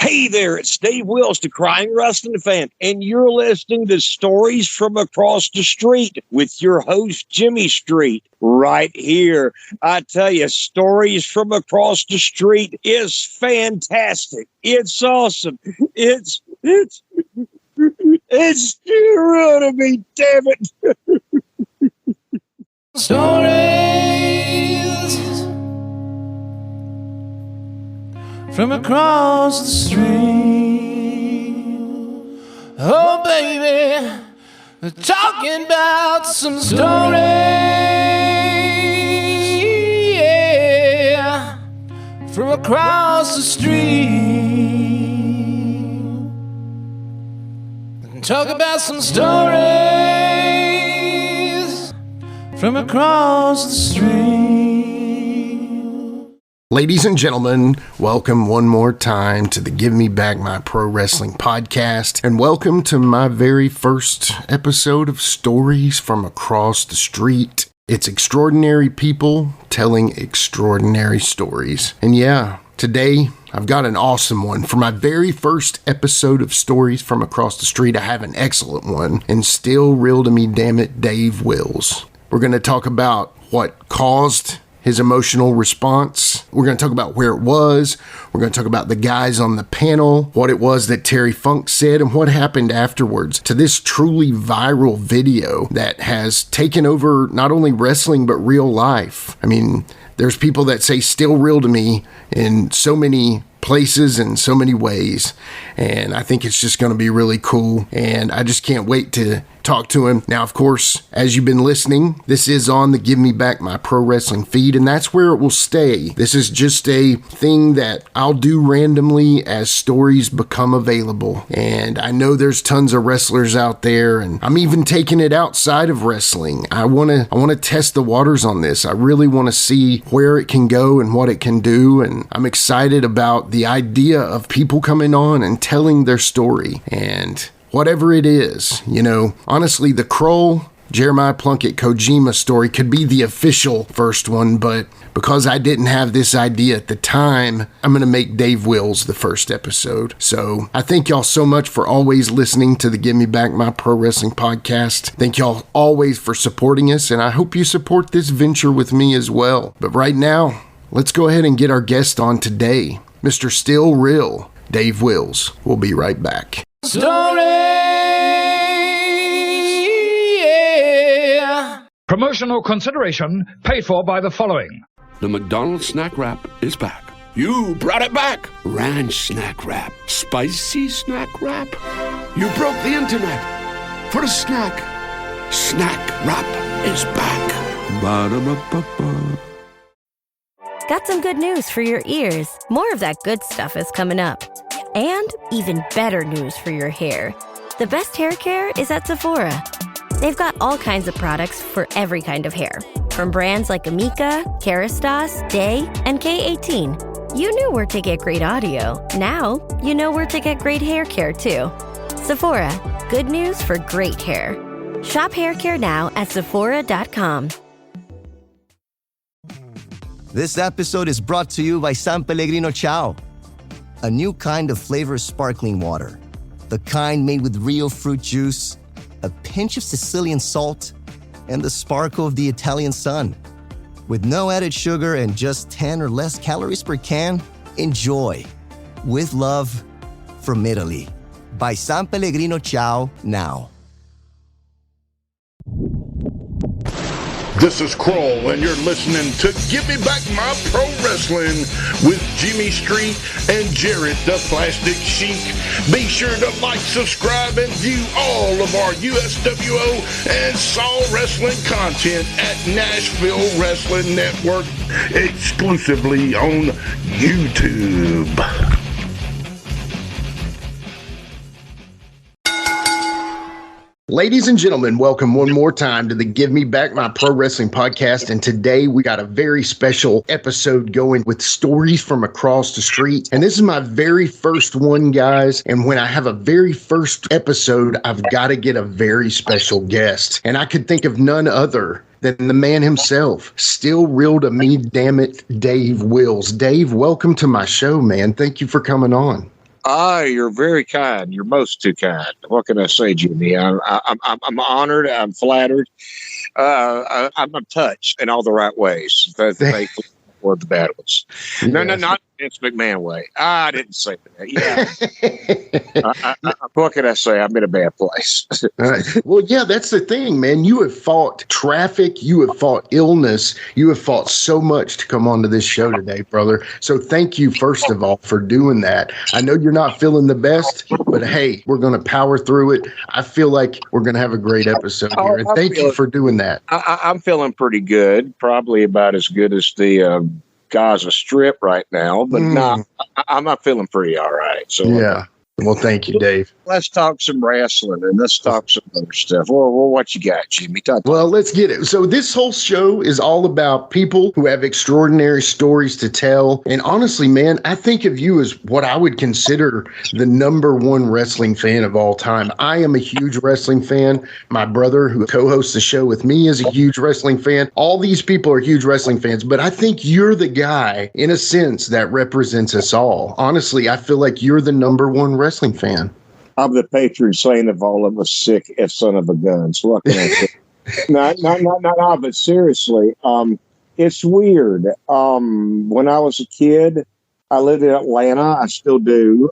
Hey there, it's Dave Wills, the Crying Wrestling Fan, and you're listening to Stories from Across the Street with your host, Jimmy Street, right here. I tell you, Stories from Across the Street is fantastic. It's awesome. It's too real to me, damn it. Stories from across the street. Oh, baby, we're talking about some stories, yeah, from across the street. Talk about some stories from across the street. Ladies and gentlemen, welcome one more time to the Give Me Back My Pro Wrestling podcast, and welcome to my very first episode of Stories from Across the Street. It's extraordinary people telling extraordinary stories. And yeah, today I've got an awesome one. For my very first episode of Stories from Across the Street, I have an excellent one, and still real to me, damn it, Dave Wills. We're going to talk about what caused his emotional response. We're going to talk about where it was. We're going to talk about the guys on the panel, what it was that Terry Funk said, and what happened afterwards to this truly viral video that has taken over not only wrestling, but real life. I mean, there's people that say still real to me in so many places and so many ways, and I think it's just going to be really cool, and I just can't wait to talk to him. Now, of course, as you've been listening, this is on the Give Me Back My Pro Wrestling feed, and that's where it will stay. This is just a thing that I'll do randomly as stories become available, and I know there's tons of wrestlers out there, and I'm even taking it outside of wrestling. I want to test the waters on this. I really want to see where it can go and what it can do, and I'm excited about the idea of people coming on and telling their story, and whatever it is, you know, honestly, the Kroll, Jeremiah Plunkett, Kojima story could be the official first one, but because I didn't have this idea at the time, I'm going to make Dave Wills the first episode. So I thank y'all so much for always listening to the Give Me Back My Pro Wrestling podcast. Thank y'all always for supporting us, and I hope you support this venture with me as well. But right now, let's go ahead and get our guest on today, Mr. Still Real, Dave Wills. We'll be right back. Stories, yeah. Promotional consideration paid for by the following. The McDonald's snack wrap is back. You brought it back. Ranch snack wrap. Spicy snack wrap. You broke the internet for a snack. Snack wrap is back. Ba-da-ba-ba-ba. Got some good news for your ears. More of that good stuff is coming up. And even better news for your hair. The best hair care is at Sephora. They've got all kinds of products for every kind of hair. From brands like Amika, Kerastase, Day, and K18. You knew where to get great audio. Now, you know where to get great hair care, too. Sephora. Good news for great hair. Shop hair care now at Sephora.com. This episode is brought to you by San Pellegrino Ciao, a new kind of flavored sparkling water. The kind made with real fruit juice, a pinch of Sicilian salt, and the sparkle of the Italian sun. With no added sugar and just 10 or less calories per can, enjoy. With love, from Italy. By San Pellegrino Ciao now. This is Kroll, and you're listening to Give Me Back My Pro Wrestling with Jimmy Street and Jarrett the Plastic Sheik. Be sure to like, subscribe, and view all of our USWO and Saw Wrestling content at Nashville Wrestling Network, exclusively on YouTube. Ladies and gentlemen, welcome one more time to the Give Me Back My Pro Wrestling podcast. And today we got a very special episode going with Stories from Across the Street. And this is my very first one, guys. And when I have a very first episode, I've got to get a very special guest. And I could think of none other than the man himself, still real to me, damn it, Dave Wills. Dave, welcome to my show, man. Thank you for coming on. You're very kind. You're most too kind. What can I say, Jimmy? I'm honored. I'm flattered. I'm touched in all the right ways. Thankfully, or the bad ones. No, not Vince McMahon way. I didn't say that. Yeah. What can I say? I'm in a bad place. Well, yeah, that's the thing, man. You have fought traffic. You have fought illness. You have fought so much to come onto this show today, brother. So thank you, first of all, for doing that. I know you're not feeling the best, but hey, we're going to power through it. I feel like we're going to have a great episode here. And thank you for doing that. I'm feeling pretty good. Probably about as good as the Gaza Strip right now, but I'm not feeling pretty all right. So yeah. Well, thank you, Dave. Let's talk some wrestling and let's talk some other stuff. Well, what you got, Jimmy? Well, let's get it. So this whole show is all about people who have extraordinary stories to tell. And honestly, man, I think of you as what I would consider the number one wrestling fan of all time. I am a huge wrestling fan. My brother, who co-hosts the show with me, is a huge wrestling fan. All these people are huge wrestling fans, but I think you're the guy, in a sense, that represents us all. Honestly, I feel like you're the number one wrestling fan. I'm the patron saint of all of us sick son of a gun. So what can I say? No, but seriously, it's weird. When I was a kid, I lived in Atlanta. I still do.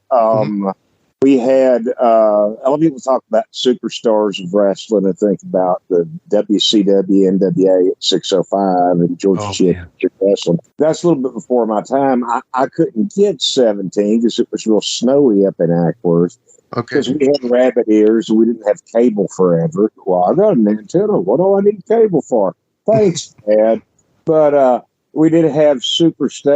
We had, a lot of people talk about superstars of wrestling and think about the WCW, NWA at 605 and Georgia Championship Wrestling. That's a little bit before my time. I couldn't get 17 because it was real snowy up in Ackworth. Because we had rabbit ears and we didn't have cable forever. Well, I got an antenna. What do I need cable for? Thanks, Dad. But we did have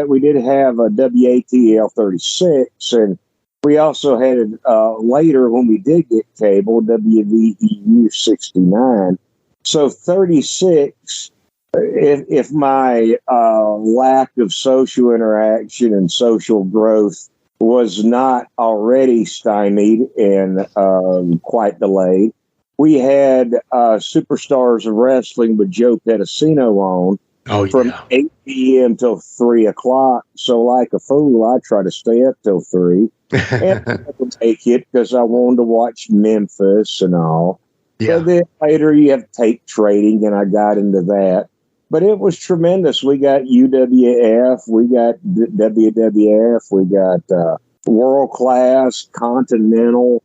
we did have a WATL 36, and we also had later when we did get cable, WVEU 69. So 36, if my lack of social interaction and social growth was not already stymied and quite delayed, we had Superstars of Wrestling with Joe Pedicino on from 8 p.m. till 3 o'clock. So like a fool, I try to stay up till 3. And I could take it because I wanted to watch Memphis and all. Yeah. So then later you have tape trading, and I got into that. But it was tremendous. We got UWF, we got WWF, we got World Class, Continental,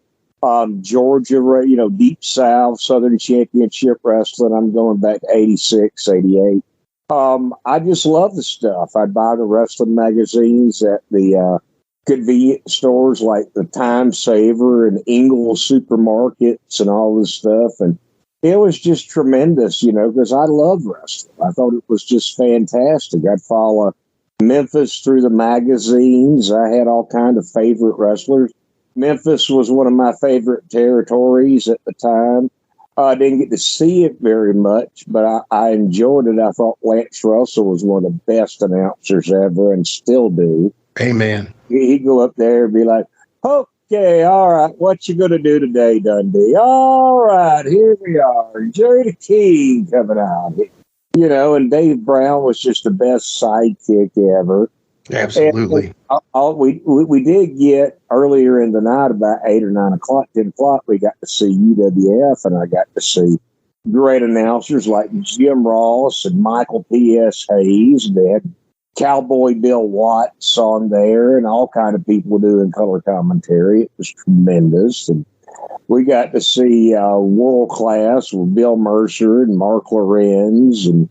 Georgia, Deep South, Southern Championship Wrestling. I'm going back to 86, 88. I just love the stuff. I'd buy the wrestling magazines at the convenience stores like the Time Saver and Ingles supermarkets and all this stuff. And it was just tremendous, because I love wrestling. I thought it was just fantastic. I'd follow Memphis through the magazines. I had all kind of favorite wrestlers. Memphis was one of my favorite territories at the time. I didn't get to see it very much, but I enjoyed it. I thought Lance Russell was one of the best announcers ever and still do. Amen. He'd go up there and be like, okay, all right, what you going to do today, Dundee? All right, here we are. Jerry the King coming out. And Dave Brown was just the best sidekick ever. Absolutely. And we did get earlier in the night, about 8 or 9 o'clock, 10 o'clock, we got to see UWF, and I got to see great announcers like Jim Ross and Michael P.S. Hayes. They had Cowboy Bill Watts on there and all kind of people doing color commentary. It was tremendous. And we got to see World Class with Bill Mercer and Mark Lorenz and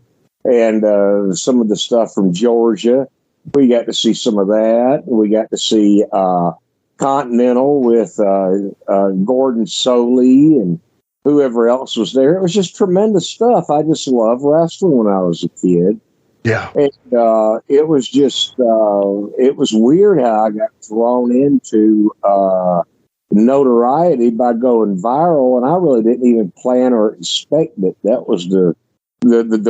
some of the stuff from Georgia. We got to see some of that. We got to see Continental with Gordon Soley and whoever else was there. It was just tremendous stuff. I just loved wrestling when I was a kid. Yeah. And it was just, it was weird how I got thrown into notoriety by going viral, and I really didn't even plan or expect it. That was the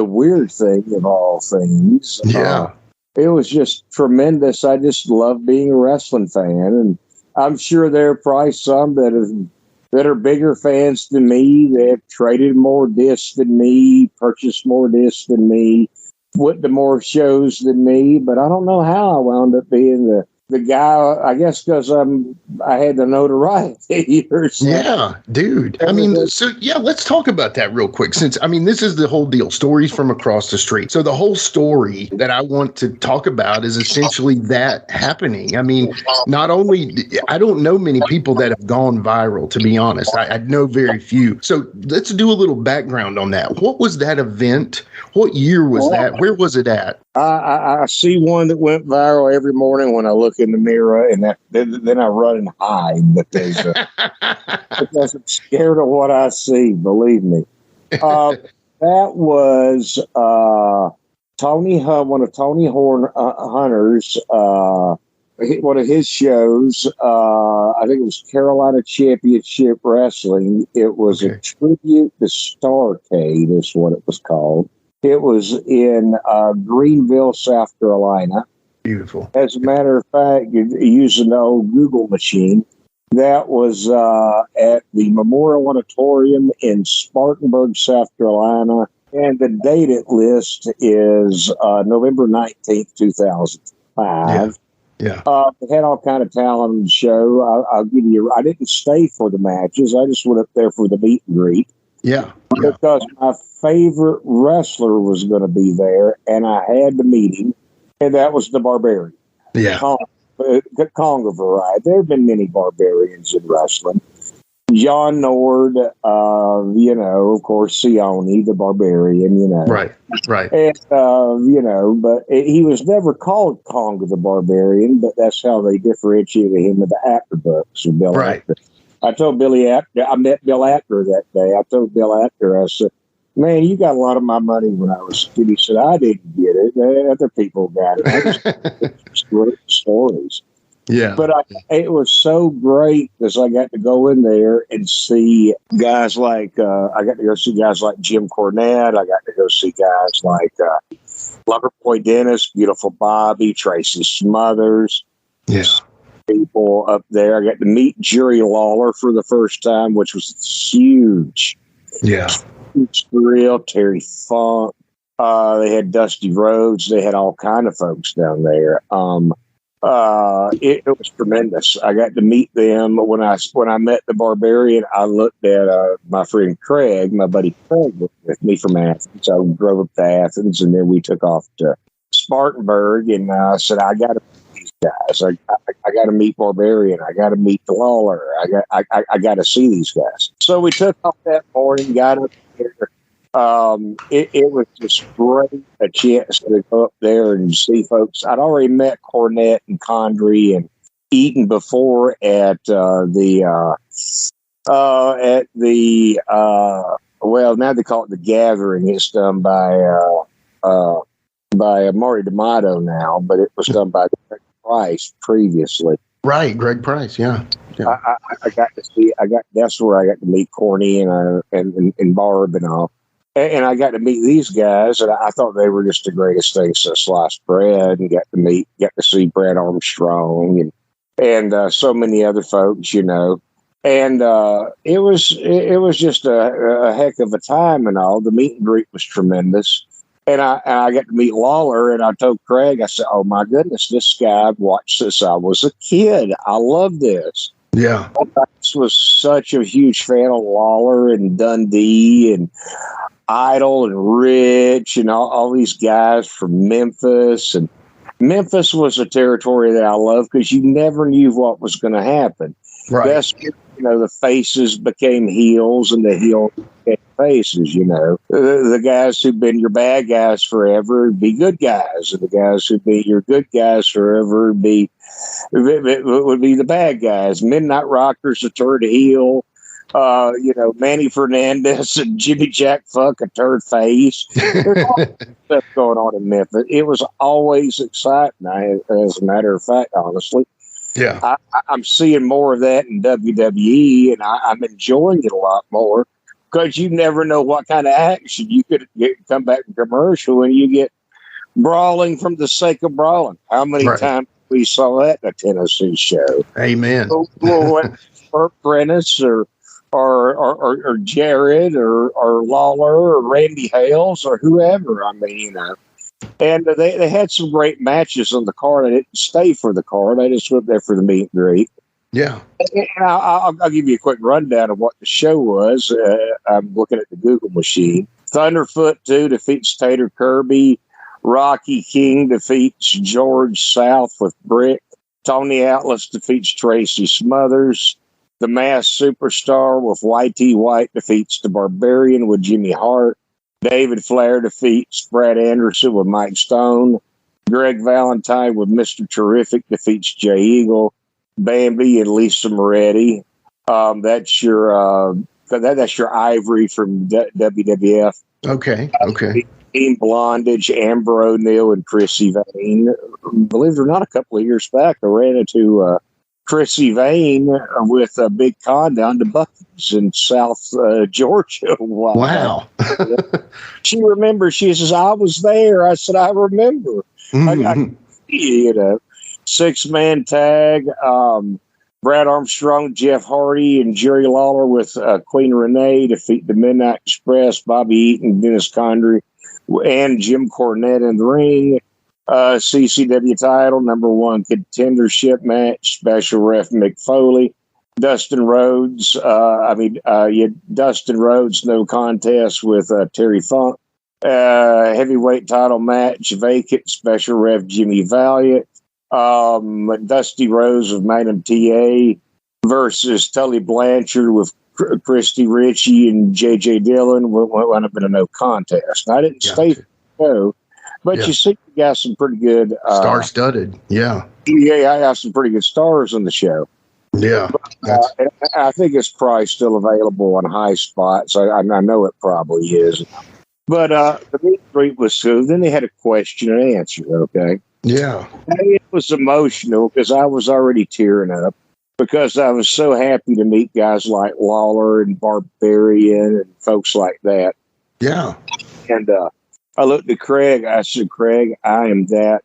weird thing of all things. Yeah. It was just tremendous. I just love being a wrestling fan, and I'm sure there are probably some that are bigger fans than me. They have traded more discs than me, purchased more discs than me, went to more shows than me, but I don't know how I wound up being the guy, I guess, because I had the notoriety or something. Yeah, dude. I mean, so yeah, let's talk about that real quick. Since I mean, this is the whole deal. Stories from across the street. So the whole story that I want to talk about is essentially that happening. I mean, not only I don't know many people that have gone viral. To be honest, I know very few. So let's do a little background on that. What was that event? What year was that? Where was it at? I see one that went viral every morning when I look in the mirror, and then I run and hide because I'm scared of what I see. Believe me, that was Tony Hunt, one of Tony Hunter's one of his shows. I think it was Carolina Championship Wrestling. It was a tribute to Starrcade, is what it was called. It was in Greenville, South Carolina. Beautiful. As a matter of fact, using the old Google machine, that was at the Memorial Auditorium in Spartanburg, South Carolina. And the date it lists is November 19th, 2005. Yeah. They had all kind of talent on the show. I'll give you, I didn't stay for the matches. I just went up there for the meet and greet. Yeah. Because my favorite wrestler was going to be there, and I had to meet him, and that was the Barbarian. Yeah. The Conga variety. There have been many Barbarians in wrestling. John Nord, of course, Sione, the Barbarian, Right. And, but he was never called Conga the Barbarian, but that's how they differentiated him in the actor books with Bill Actor. I told Billy Actor, I met Bill Actor that day. I told Bill Actor, I said, man, you got a lot of my money when I was a kid. He said, I didn't get it. Other people got it. I just wrote stories. Yeah. But it was so great because I got to go in there and see guys like, I got to go see guys like Jim Cornette. I got to go see guys like Loverboy Dennis, Beautiful Bobby, Tracy Smothers. Yeah. People up there. I got to meet Jerry Lawler for the first time, which was huge. Yeah. Huge thrill. Terry Funk. They had Dusty Rhodes. They had all kind of folks down there. It was tremendous. I got to meet them. When I met the Barbarian, I looked at my friend Craig, my buddy Craig, with me from Athens. I drove up to Athens, and then we took off to Spartanburg, and I said, I got to guys. I got to meet Barbarian. I got to meet the Lawler. I got to see these guys. So we took off that morning, got up there. It was just great, a chance to go up there and see folks. I'd already met Cornette and Condrey and Eaton before at now they call it the Gathering. It's done by Marty D'Amato now, but it was done by Greg Price previously. Right, Greg Price, yeah. I got to see. That's where I got to meet Corny and Barb and all. And I got to meet these guys, and I thought they were just the greatest things since sliced bread. And got to see Brad Armstrong and so many other folks, And it was just a heck of a time and all. The meet and greet was tremendous. And I got to meet Lawler, and I told Craig, I said, oh, my goodness, this guy, I've watched since I was a kid. I love this. Yeah. I was such a huge fan of Lawler and Dundee and Idol and Rich and all these guys from Memphis. And Memphis was a territory that I loved because you never knew what was going to happen. Right. That's, the faces became heels and the heels became faces, The guys who've been your bad guys forever would be good guys. And the guys who'd be your good guys forever would be the bad guys. Midnight Rockers a turned heel. Manny Fernandez and Jimmy Jack Fuck a turned face. There's all stuff going on in Memphis. It was always exciting, as a matter of fact, honestly. Yeah. I'm seeing more of that in WWE, and I'm enjoying it a lot more because you never know what kind of action you could come back from commercial and you get brawling from the sake of brawling. How many times we saw that in a Tennessee show? Amen. Or Prentice or Jared or Lawler or Randy Hales or whoever. I mean, And they had some great matches on the card. I didn't stay for the card. I just went there for the meet and greet. Yeah. And I'll give you a quick rundown of what the show was. I'm looking at the Google machine. Thunderfoot 2 defeats Tater Kirby. Rocky King defeats George South with Brick. Tony Atlas defeats Tracy Smothers. The Masked Superstar with YT White defeats the Barbarian with Jimmy Hart. David Flair defeats Brad Anderson with Mike Stone. Greg Valentine with Mr. Terrific defeats Jay Eagle. Bambi and Lisa Moretti. That's your Ivory from WWF. Okay. Team Blondage, Amber O'Neill, and Chrissy Vane. Believe it or not, a couple of years back, I ran into Chrissy Vane with a Big Con down to Buc-ee's in South Georgia. Wow. She remembers. She says, I was there. I said, I remember. Mm-hmm. I 6-man tag. Brad Armstrong, Jeff Hardy, and Jerry Lawler with Queen Renee defeat the Midnight Express, Bobby Eaton, Dennis Condrey, and Jim Cornette in the ring. CCW title, #1 contendership match, special ref Mick Foley. Dustin Rhodes, Dustin Rhodes, no contest with Terry Funk. Heavyweight title match, vacant, special ref Jimmy Valiant. Dusty Rose of Magnum TA versus Tully Blanchard with Christy Ritchie and J.J. Dillon wound up in a no contest. I didn't stay for the show, but you see, you got some pretty good star-studded. Yeah, I got some pretty good stars on the show. Yeah, but, I think it's probably still available on High Spot, so I know it probably is. But the meet and greet was so. Then they had a question and answer. Okay. Yeah. It was emotional because I was already tearing up because I was so happy to meet guys like Lawler and Barbarian and folks like that. Yeah. And I looked at Craig. I said, Craig, I am that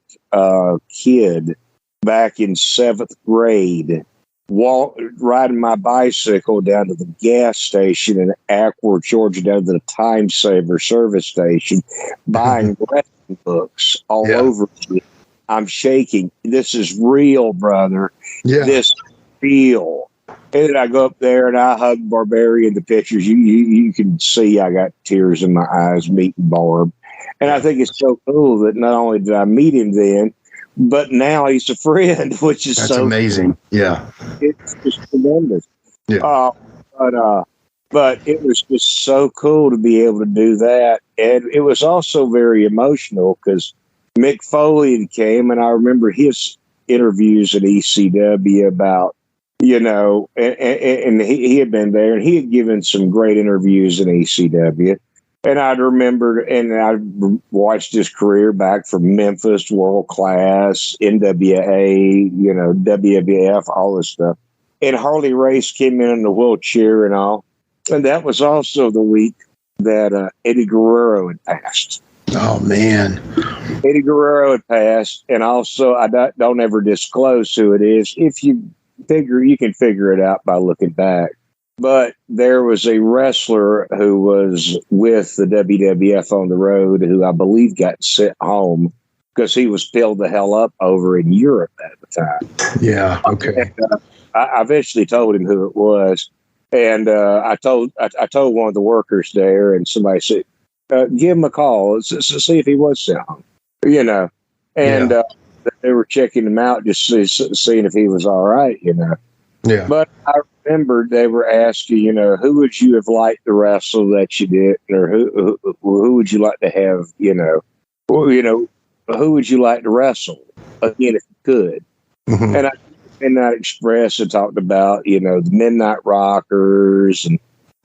kid back in 7th grade riding my bicycle down to the gas station in Ackworth, Georgia, down to the Time Saver service station, buying wrestling books all over me. I'm shaking. This is real, brother. Yeah. This is real. And then I go up there and I hug Barbarian. The pictures, you can see I got tears in my eyes meeting Barb. And I think it's so cool that not only did I meet him then, but now he's a friend, which is that's so amazing. Cool. Yeah. It's just tremendous. Yeah. But it was just so cool to be able to do that. And it was also very emotional because Mick Foley came, and I remember his interviews at ECW about, and he had been there, and he had given some great interviews in ECW. And I'd remembered, and I watched his career back from Memphis, World Class, NWA, WWF, all this stuff. And Harley Race came in the wheelchair and all. And that was also the week that Eddie Guerrero had passed. Oh, man. Eddie Guerrero had passed, and also I don't ever disclose who it is. If you can figure it out by looking back. But there was a wrestler who was with the WWF on the road who I believe got sent home because he was filled the hell up over in Europe at the time. Yeah, okay. And, I eventually told him who it was, and I told one of the workers there, and somebody said, give him a call, see if he was sent home, And they were checking him out, just seeing if he was all right, Yeah. But I remembered they were asking, who would you have liked to wrestle that you did, or who would you like to have, who would you like to wrestle again if you could? Mm-hmm. And I Midnight Express had talked about, the Midnight Rockers,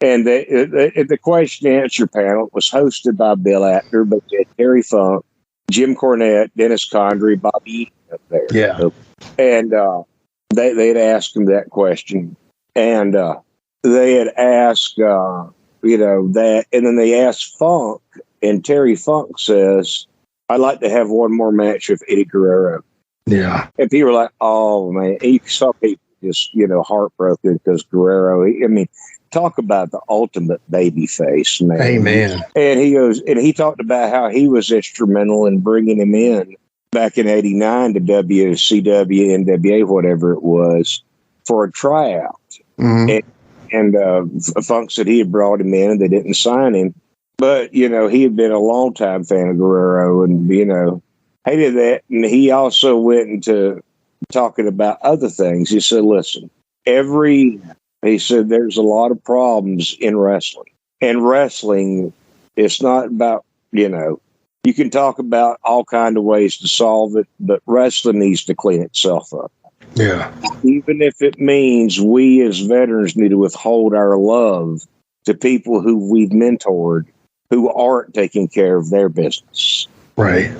and the question and answer panel was hosted by Bill Apter, but they had Terry Funk, Jim Cornette, Dennis Condrey, Bobby Eaton up there. Yeah. And they'd asked him that question, and they had asked, that, and then they asked Funk, and Terry Funk says, I'd like to have one more match with Eddie Guerrero. Yeah. And people were like, oh, man. And you saw people just, heartbroken because Guerrero, talk about the ultimate baby face, man. Amen. And he talked about how he was instrumental in bringing him in back in '89 to WCW, NWA, whatever it was, for a tryout. Mm-hmm. And Funk said he had brought him in and they didn't sign him. But, he had been a longtime fan of Guerrero and, hated that. And he also went into talking about other things. He said, listen, he said, there's a lot of problems in wrestling. And wrestling, it's not about, you can talk about all kinds of ways to solve it, but wrestling needs to clean itself up. Yeah. Even if it means we as veterans need to withhold our love to people who we've mentored who aren't taking care of their business. Right.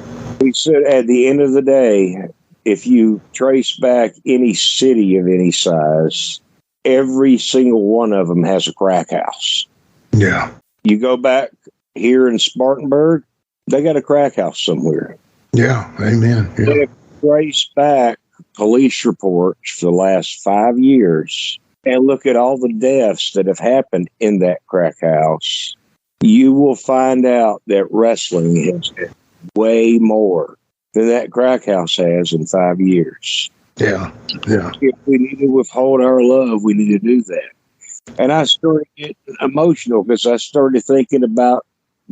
He said at the end of the day, if you trace back any city of any size, every single one of them has a crack house. Yeah. You go back here in Spartanburg, they got a crack house somewhere. Yeah. Amen. Yeah. If you trace back police reports for the last 5 years and look at all the deaths that have happened in that crack house, you will find out that wrestling has way more than that crack house has in 5 years. Yeah. Yeah. If we need to withhold our love, we need to do that. And I started getting emotional because I started thinking about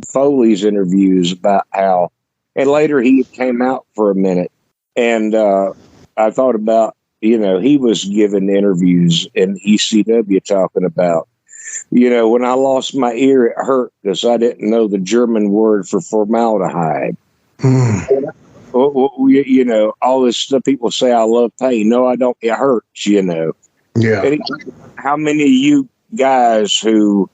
Foley's interviews about how, and later he came out for a minute, and I thought about, he was giving interviews in ECW talking about, when I lost my ear, it hurt because I didn't know the German word for formaldehyde. All this stuff, people say I love pain. No, I don't. It hurts, Yeah. And how many of you guys who,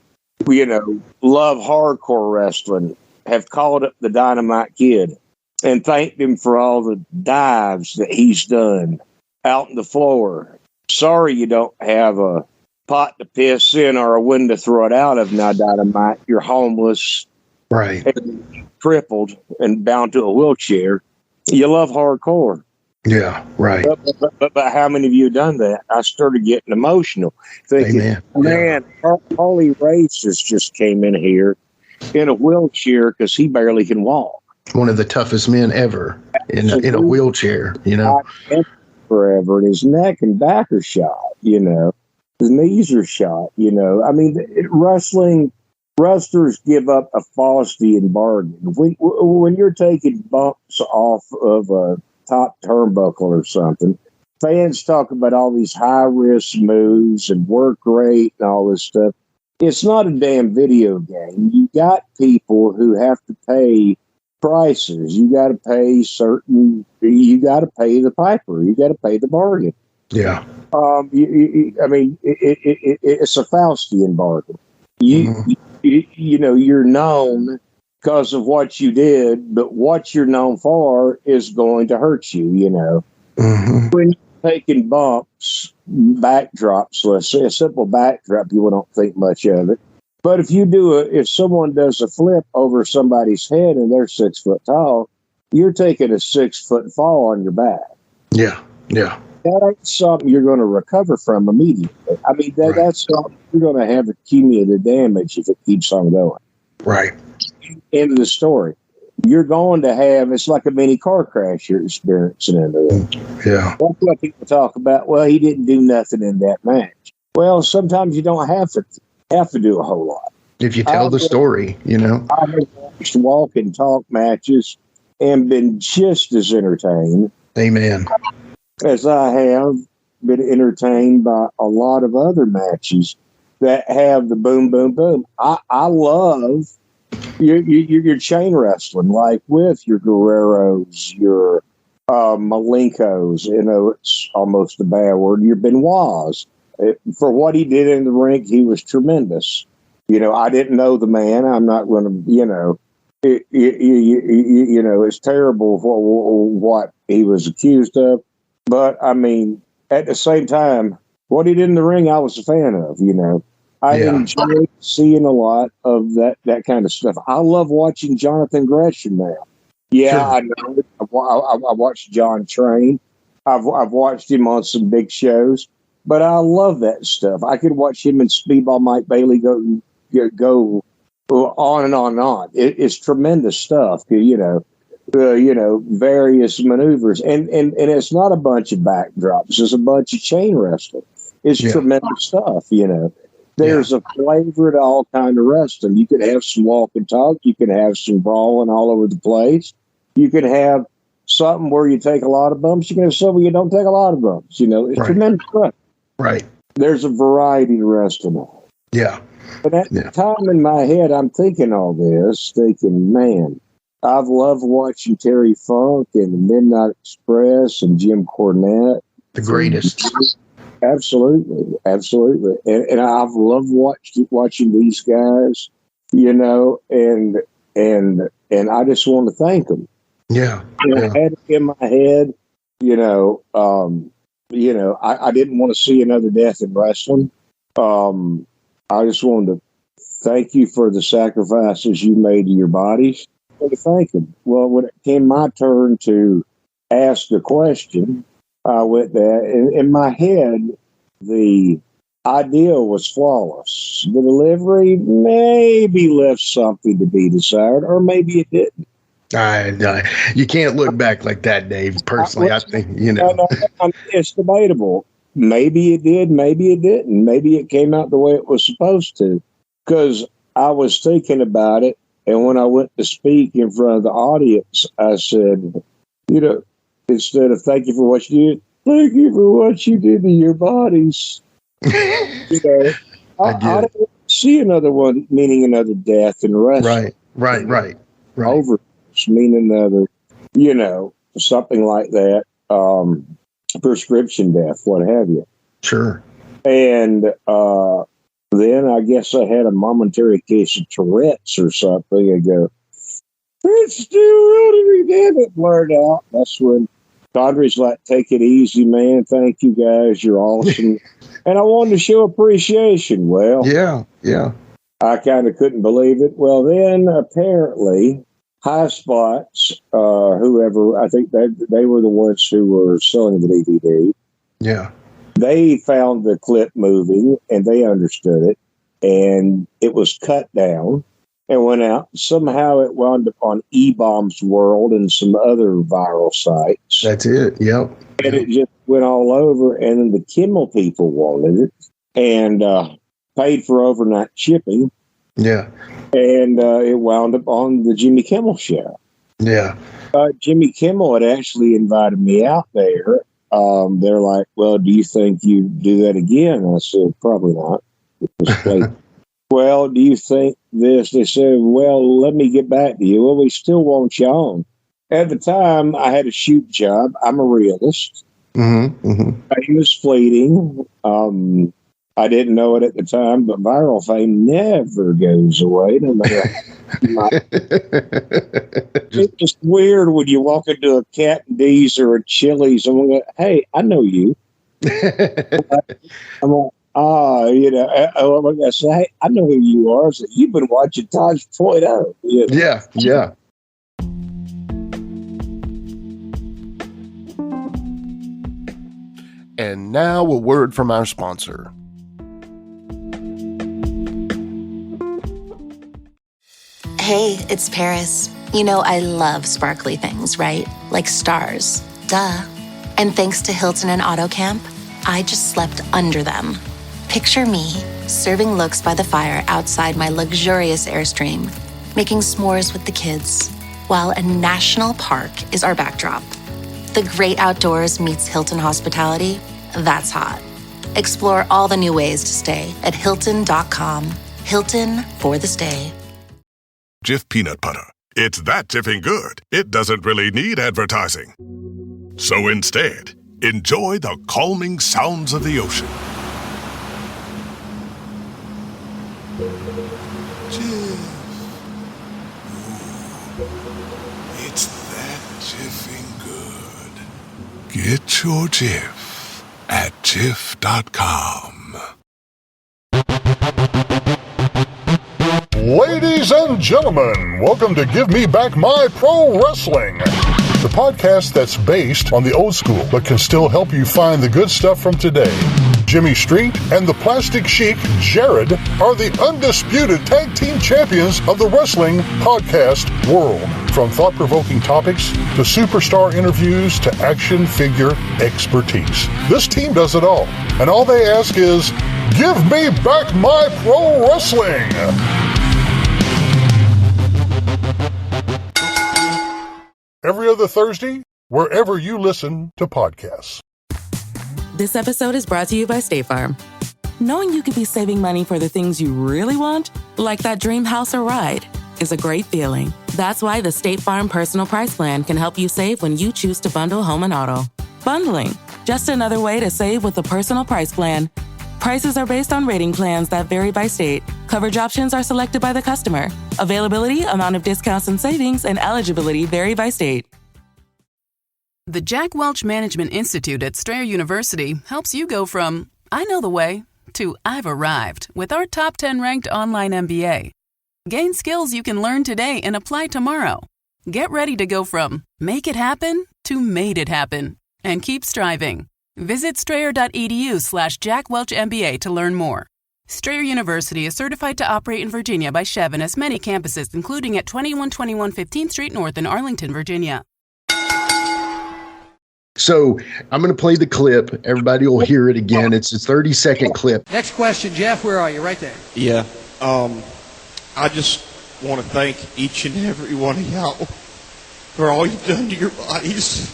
love hardcore wrestling have called up the Dynamite Kid and thanked him for all the dives that he's done out on the floor? Sorry you don't have a pot to piss in or a window to throw it out of now, Dynamite. You're homeless, right, and crippled and bound to a wheelchair. You love hardcore. Yeah, right. But how many of you have done that? I started getting emotional, thinking, Amen. Man, Harley Races just came in here in a wheelchair because he barely can walk. One of the toughest men ever in a wheelchair, Forever, and his neck and back are shot, His knees are shot, I mean, wrestlers give up a falsity in bargain. When you're taking bumps off of a top turnbuckle or something, fans talk about all these high-risk moves and work rate and all this stuff. It's not a damn video game. You got people who have to pay prices. You got to pay you got to pay the piper. You got to pay the bargain. Yeah. It's a Faustian bargain. You're known because of what you did, but what you're known for is going to hurt you, Mm-hmm. When you're taking bumps, backdrops, let's say a simple backdrop, people don't think much of it. But if someone does a flip over somebody's head and they're 6 foot tall, you're taking a 6 foot fall on your back. Yeah. Yeah. That ain't something you're going to recover from immediately. I mean, that's something you're going to have accumulated damage if it keeps on going. Right. End of the story. You're going to have, it's like a mini car crash you're experiencing into it. Yeah. That's what people talk about. Well, he didn't do nothing in that match. Well, sometimes you don't have to do a whole lot. If you tell the story, I have watched walk and talk matches and been just as entertained. Amen. As I have been entertained by a lot of other matches that have the boom, boom, boom. I love your chain wrestling, like with your Guerreros, your Malenkos. It's almost a bad word. Your Benoits. For what he did in the ring, he was tremendous. I didn't know the man. I'm not going to, it's terrible what he was accused of. But, I mean, at the same time, what he did in the ring, I was a fan of, I enjoy seeing a lot of that kind of stuff. I love watching Jonathan Gresham now. Yeah, sure. I know. I watched John train. I've watched him on some big shows. But I love that stuff. I could watch him and Speedball Mike Bailey go on and on and on. It's tremendous stuff, various maneuvers. And it's not a bunch of backdrops. It's a bunch of chain wrestling. It's tremendous stuff, There's a flavor to all kind of wrestling. You could have some walk and talk. You can have some brawling all over the place. You can have something where you take a lot of bumps. You can have something where you don't take a lot of bumps. It's tremendous stuff. Right. There's a variety to wrestling. Yeah. But at the time in my head, I'm thinking all this, thinking, man, I've loved watching Terry Funk and Midnight Express and Jim Cornette. The greatest. Absolutely. And I've loved watching these guys, and I just want to thank them. Yeah. I had it in my head, I didn't want to see another death in wrestling. I just wanted to thank you for the sacrifices you made to your bodies. I want to thank them. Well, when it came my turn to ask the question, I went there. In my head, the idea was flawless. The delivery maybe left something to be desired, or maybe it didn't. You can't look back like that, Dave. Personally, I think, it's debatable. Maybe it did, maybe it didn't. Maybe it came out the way it was supposed to. Because I was thinking about it, and when I went to speak in front of the audience, I said, instead of thank you for what you did, thank you for what you did to your bodies. I don't see another one, meaning another death in wrestling. Right. Over. Mean another, something like that, prescription death, what have you. Sure. And then I guess I had a momentary case of Tourette's or something. I go, it's still really damn it, blurred out. That's when Condry's like, take it easy, man. Thank you guys. You're awesome. And I wanted to show appreciation. Well, yeah. I kind of couldn't believe it. Well, then apparently High Spots, whoever, I think they were the ones who were selling the DVD. Yeah. They found the clip moving and they understood it, and it was cut down and went out. Somehow it wound up on E-Bomb's World and some other viral sites. That's it. Yep. And it just went all over, and then the Kimmel people wanted it and paid for overnight shipping. Yeah. And it wound up on the Jimmy Kimmel show. Yeah. Jimmy Kimmel had actually invited me out there. They're like, well, do you think you'd do that again? I said, probably not. Well, do you think this? They said, well, let me get back to you. Well, we still want you on. At the time, I had a shoot job. I'm a realist. Fame is fleeting. I didn't know it at the time, but viral fame never goes away. No matter it's just weird when you walk into a Cat and D's or a Chili's and we go, hey, I know you. I'm like, I say, hey, I know who you are. So you've been watching Tosh.O. Yeah. And now a word from our sponsor. Hey, it's Paris. I love sparkly things, right? Like stars. Duh. And thanks to Hilton and AutoCamp, I just slept under them. Picture me serving looks by the fire outside my luxurious Airstream, making s'mores with the kids, while a national park is our backdrop. The great outdoors meets Hilton hospitality. That's hot. Explore all the new ways to stay at Hilton.com. Hilton for the stay. Jif peanut butter. It's that jiffing good, it doesn't really need advertising. So instead, enjoy the calming sounds of the ocean. Jif. Ooh, it's that jiffing good. Get your Jif at Jif.com. Ladies and gentlemen, welcome to Give Me Back My Pro Wrestling, the podcast that's based on the old school but can still help you find the good stuff from today. Jimmy Street and the Plastic Sheik, Jared, are the undisputed tag team champions of the wrestling podcast world. From thought-provoking topics to superstar interviews to action figure expertise. This team does it all. And all they ask is, give me back my pro wrestling! Every other Thursday, wherever you listen to podcasts. This episode is brought to you by State Farm. Knowing you could be saving money for the things you really want, like that dream house or ride, is a great feeling. That's why the State Farm Personal Price Plan can help you save when you choose to bundle home and auto. Bundling, just another way to save with the Personal Price Plan. Prices are based on rating plans that vary by state. Coverage options are selected by the customer. Availability, amount of discounts and savings, and eligibility vary by state. The Jack Welch Management Institute at Strayer University helps you go from, I know the way, to I've arrived with our top 10 ranked online MBA. Gain skills you can learn today and apply tomorrow. Get ready to go from make it happen to made it happen and keep striving. Visit strayer.edu/JackWelchMBA to learn more. Strayer University is certified to operate in Virginia by Chev and has many campuses, including at 2121 15th Street North in Arlington, Virginia. So I'm going to play the clip. Everybody will hear it again. It's a 30-second clip. Next question, Jeff. Where are you? Right there. Yeah. I just want to thank each and every one of y'all for all you've done to your bodies.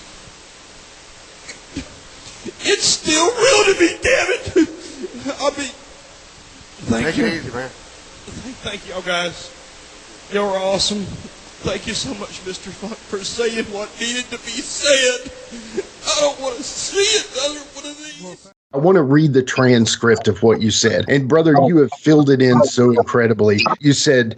It's still real to me, damn it. I mean, thank you. Take it easy, man. Thank y'all guys. Y'all are awesome. Thank you so much, Mr. Funk, for saying what needed to be said. I don't want to see another one of these. I want to read the transcript of what you said. And brother, you have filled it in so incredibly. You said,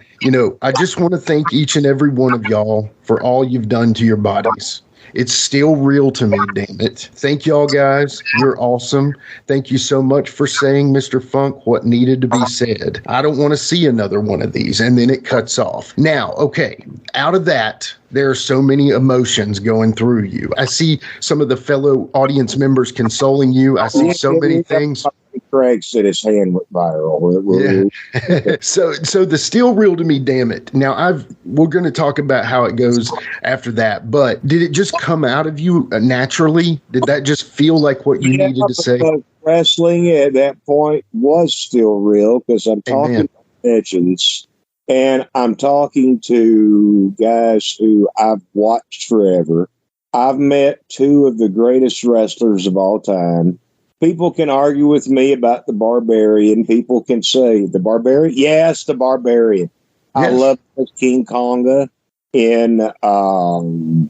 I just want to thank each and every one of y'all for all you've done to your bodies. It's still real to me, damn it. Thank y'all guys. You're awesome. Thank you so much for saying, Mr. Funk, what needed to be said. I don't want to see another one of these. And then it cuts off. Now, okay, out of that, there are so many emotions going through you. I see some of the fellow audience members consoling you. I see so many things. Craig said his hand went viral. Yeah. So the still real to me, damn it. Now we're going to talk about how it goes after that, but did it just come out of you naturally? Did that just feel like what you needed to say? Wrestling at that point was still real because I'm talking to legends and I'm talking to guys who I've watched forever. I've met two of the greatest wrestlers of all time. People can argue with me about the Barbarian. People can say, the Barbarian? Yes, the Barbarian. Yes. I love King Konga in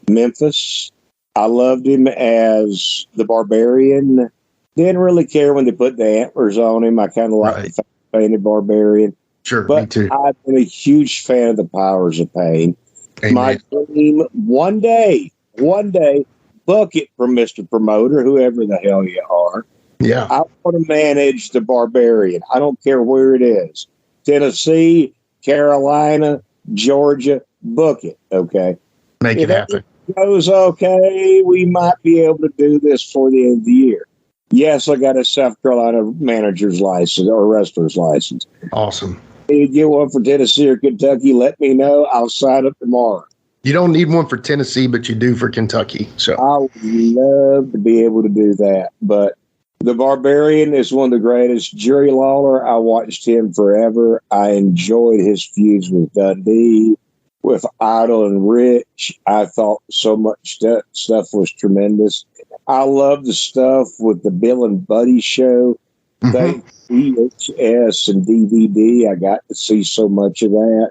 Memphis. I loved him as the Barbarian. Didn't really care when they put the antlers on him. I kind of like the painted Barbarian. Sure, but me too. I've been a huge fan of the Powers of Pain. Amen. My dream, one day, book it from Mr. Promoter, whoever the hell you are. Yeah. I want to manage the Barbarian. I don't care where it is. Tennessee, Carolina, Georgia, book it. Okay. Make it happen. If it goes okay, we might be able to do this for the end of the year. Yes, I got a South Carolina manager's license or wrestler's license. Awesome. If you get one for Tennessee or Kentucky, let me know. I'll sign up tomorrow. You don't need one for Tennessee, but you do for Kentucky. So I would love to be able to do that. But the Barbarian is one of the greatest. Jerry Lawler, I watched him forever. I enjoyed his feuds with Dundee, with Idol and Rich. I thought so much stuff was tremendous. I love the stuff with the Bill and Buddy show. They VHS and DVD. I got to see so much of that.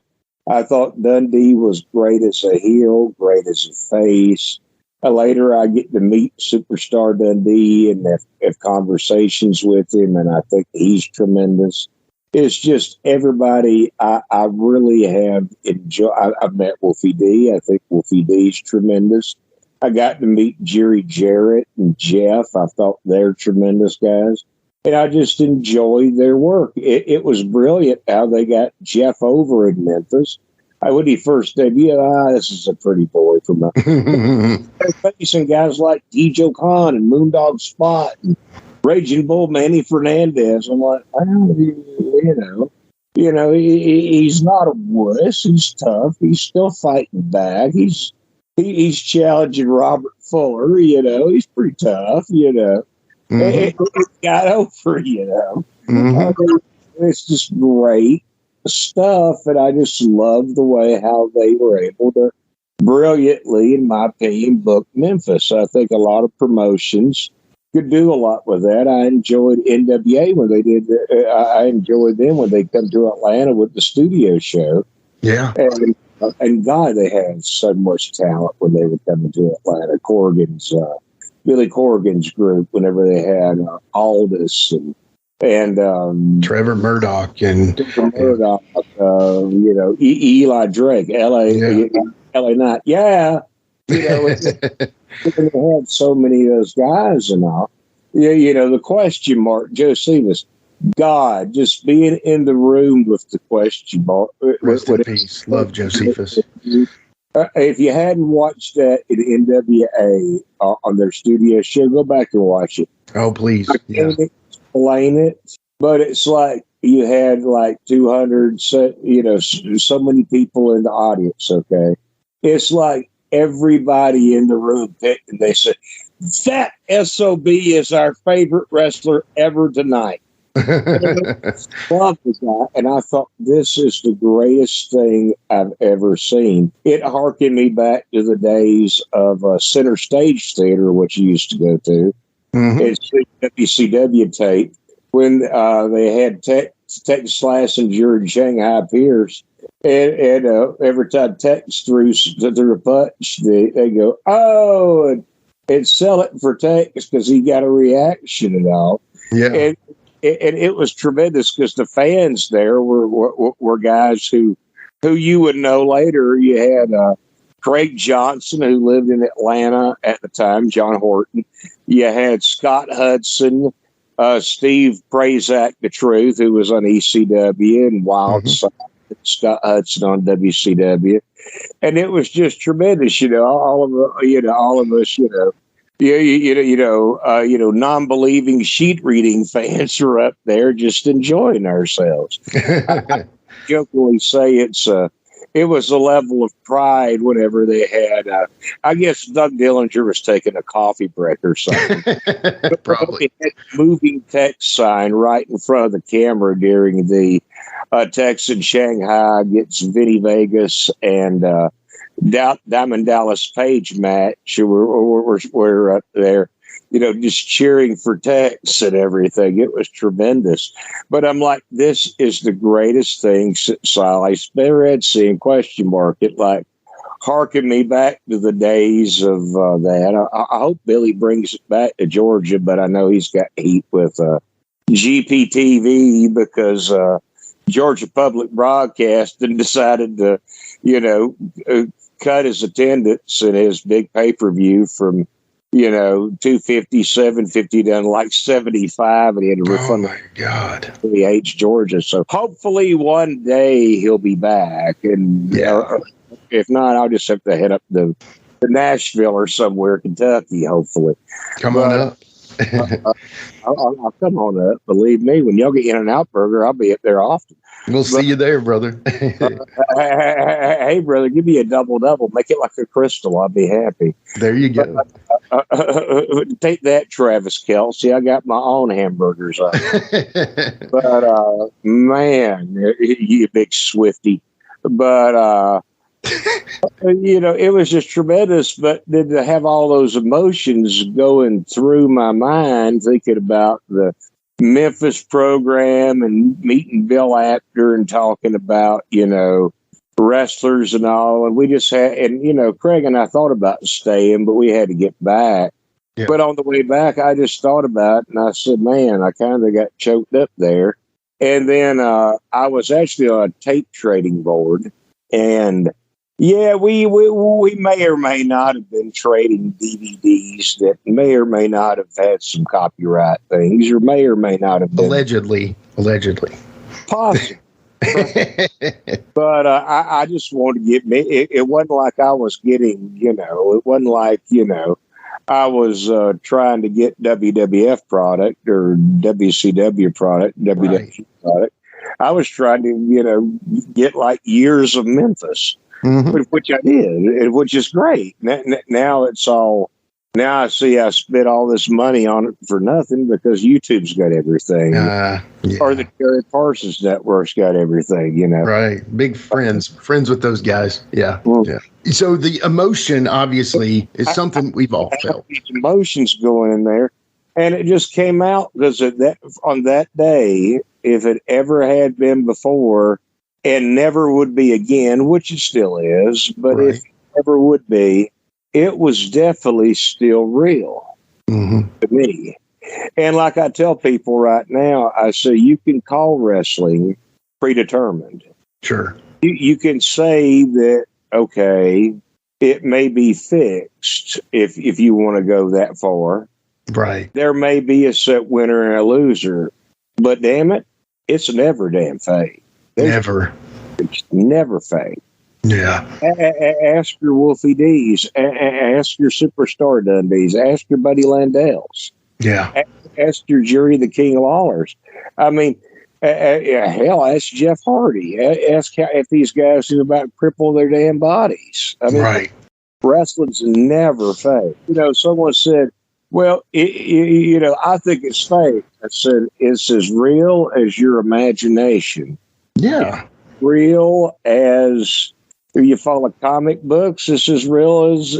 I thought Dundee was great as a heel, great as a face. Later, I get to meet Superstar Dundee and have conversations with him, and I think he's tremendous. It's just everybody I really have enjoyed. I've met Wolfie D. I think Wolfie D is tremendous. I got to meet Jerry Jarrett and Jeff. I thought they're tremendous guys. And I just enjoyed their work. It was brilliant how they got Jeff over in Memphis. When he first debuted, this is a pretty boy from they're facing guys like DJ Khan and Moondog Spot and Raging Bull Manny Fernandez. I'm like, he's not a wuss. He's tough. He's still fighting back. He's challenging Robert Fuller. He's pretty tough. It got over. It's just great stuff, and I just love the way how they were able to brilliantly, in my opinion, book Memphis. I think a lot of promotions could do a lot with that. I enjoyed NWA when they did. I enjoyed them when they come to Atlanta with the studio show. Yeah, and God, they had so much talent when they were coming to Atlanta. Billy Corrigan's group, whenever they had Aldous and Trevor Murdoch and Eli Drake, LA Knight. Yeah. They had so many of those guys and all. The question mark, Josephus, God, just being in the room with the question mark. Rest in peace. Love Josephus. If you hadn't watched that in NWA on their studio show, go back and watch it. Oh, please. I can't explain it, but it's like you had like 200, so many people in the audience, okay? It's like everybody in the room picked, and they said, that SOB is our favorite wrestler ever tonight. Love the guy, and I thought this is the greatest thing I've ever seen. It harkened me back to the days of Center Stage Theater, which you used to go to. It's WCW tape when they had Texas Slazenger and Shanghai Pierce, and every time Tex threw a punch, they go, oh, and sell it for Tex because he got a reaction and all. Yeah. And it was tremendous because the fans there were guys who you would know later. You had Craig Johnson, who lived in Atlanta at the time, John Horton. You had Scott Hudson, Steve Prazak, The Truth, who was on ECW, and Wild Side, Scott Hudson on WCW. And it was just tremendous, all of us, non-believing sheet reading fans are up there just enjoying ourselves. I jokingly say it was a level of pride whenever they had, I guess Doug Dillinger was taking a coffee break or something. Probably. They had a moving text sign right in front of the camera during the Texan Shanghai gets Vinny Vegas and Diamond Dallas Page match. We're up there, just cheering for Tex and everything. It was tremendous. But I'm like, this is the greatest thing since I started seeing question mark. It like harkened me back to the days of that. I hope Billy brings it back to Georgia, but I know he's got heat with GPTV because Georgia Public Broadcasting decided to, cut his attendance and his big pay-per-view from, 250, 750 down to like 75, and he had to refund my God. H Georgia. So hopefully one day he'll be back. And if not, I'll just have to head up to Nashville or somewhere, Kentucky, hopefully. Come on up. I'll come on up. Believe me, when y'all get In-N-Out Burger, I'll be up there often. We'll see you there, brother. Hey, brother, give me a double-double. Make it like a crystal. I'll be happy. There you go. Take that, Travis Kelce. I got my own hamburgers on. But, man, you big Swifty. But, it was just tremendous. But then to have all those emotions going through my mind, thinking about the Memphis program and meeting Bill Apter and talking about, wrestlers and all. And we just had, and, Craig and I thought about staying, but we had to get back. Yeah. But on the way back, I just thought about it and I said, man, I kind of got choked up there. And then I was actually on a tape trading board. And yeah, we may or may not have been trading DVDs that may or may not have had some copyright things, or may not have been. Allegedly. Possible. But I just wanted to get me. It wasn't like I was getting, it wasn't like, I was trying to get WWF product or WCW product, WWF product. I was trying to, get like years of Memphis, which I did, which is great. Now it's all. Now I see I spent all this money on it for nothing because YouTube's got everything. Or the Jerry Parsons Network's got everything, Right. Big friends with those guys. Yeah. Yeah. So the emotion obviously is something we've all felt. These emotions going in there. And it just came out because on that day, if it ever had been before and never would be again, which it still is, but if it ever would be, it was definitely still real to me. And like I tell people right now, I say you can call wrestling predetermined. Sure. You can say that, okay, it may be fixed if you want to go that far. Right. There may be a set winner and a loser, but damn it, it's never damn fake. Never. It's never fake. Yeah. Ask your Wolfie D's. Ask your Superstar Dundees. Ask your Buddy Landells. Yeah. Ask your Jerry the King Lawlers. I mean, hell, ask Jeff Hardy. Ask if these guys who about cripple their damn bodies. I mean, wrestling's never fake. Someone said, well, I think it's fake. I said, it's as real as your imagination. Yeah. It's real as... If you follow comic books, it's as real as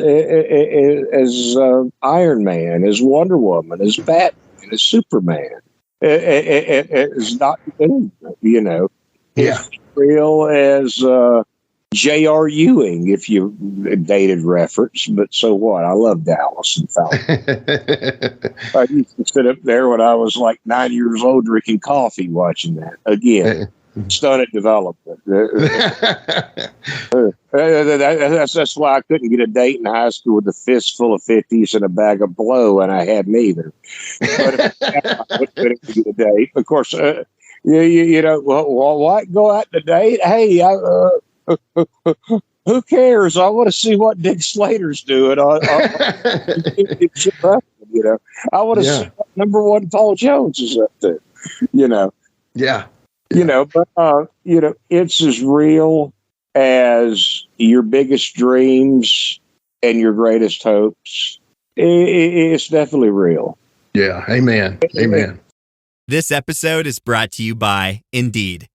Iron Man, as Wonder Woman, as Batman, as Superman. It's not, It's real as J.R. Ewing, if you dated reference. But so what? I love Dallas and Falcon. I used to sit up there when I was like 9 years old drinking coffee watching that. Again. Stunted development. That's why I couldn't get a date in high school with a fistful of 50s and a bag of blow, and I hadn't either. But I couldn't get a date. Of course, what? Go out to date? Hey, who cares? I want to see what Dick Slater's doing. I want to see what number one Paul Jones is up to. Yeah. But it's as real as your biggest dreams and your greatest hopes. It's definitely real. Yeah. Amen. Amen. This episode is brought to you by Indeed.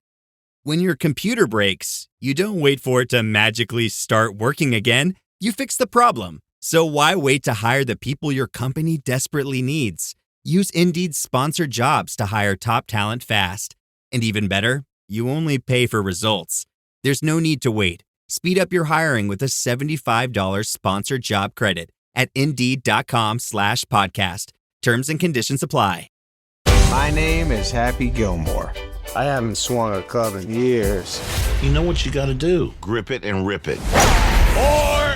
When your computer breaks, you don't wait for it to magically start working again. You fix the problem. So why wait to hire the people your company desperately needs? Use Indeed's sponsored jobs to hire top talent fast. And even better, you only pay for results. There's no need to wait. Speed up your hiring with a $75 sponsored job credit at Indeed.com/podcast. Terms and conditions apply. My name is Happy Gilmore. I haven't swung a club in years. You know what you gotta do. Grip it and rip it. Or...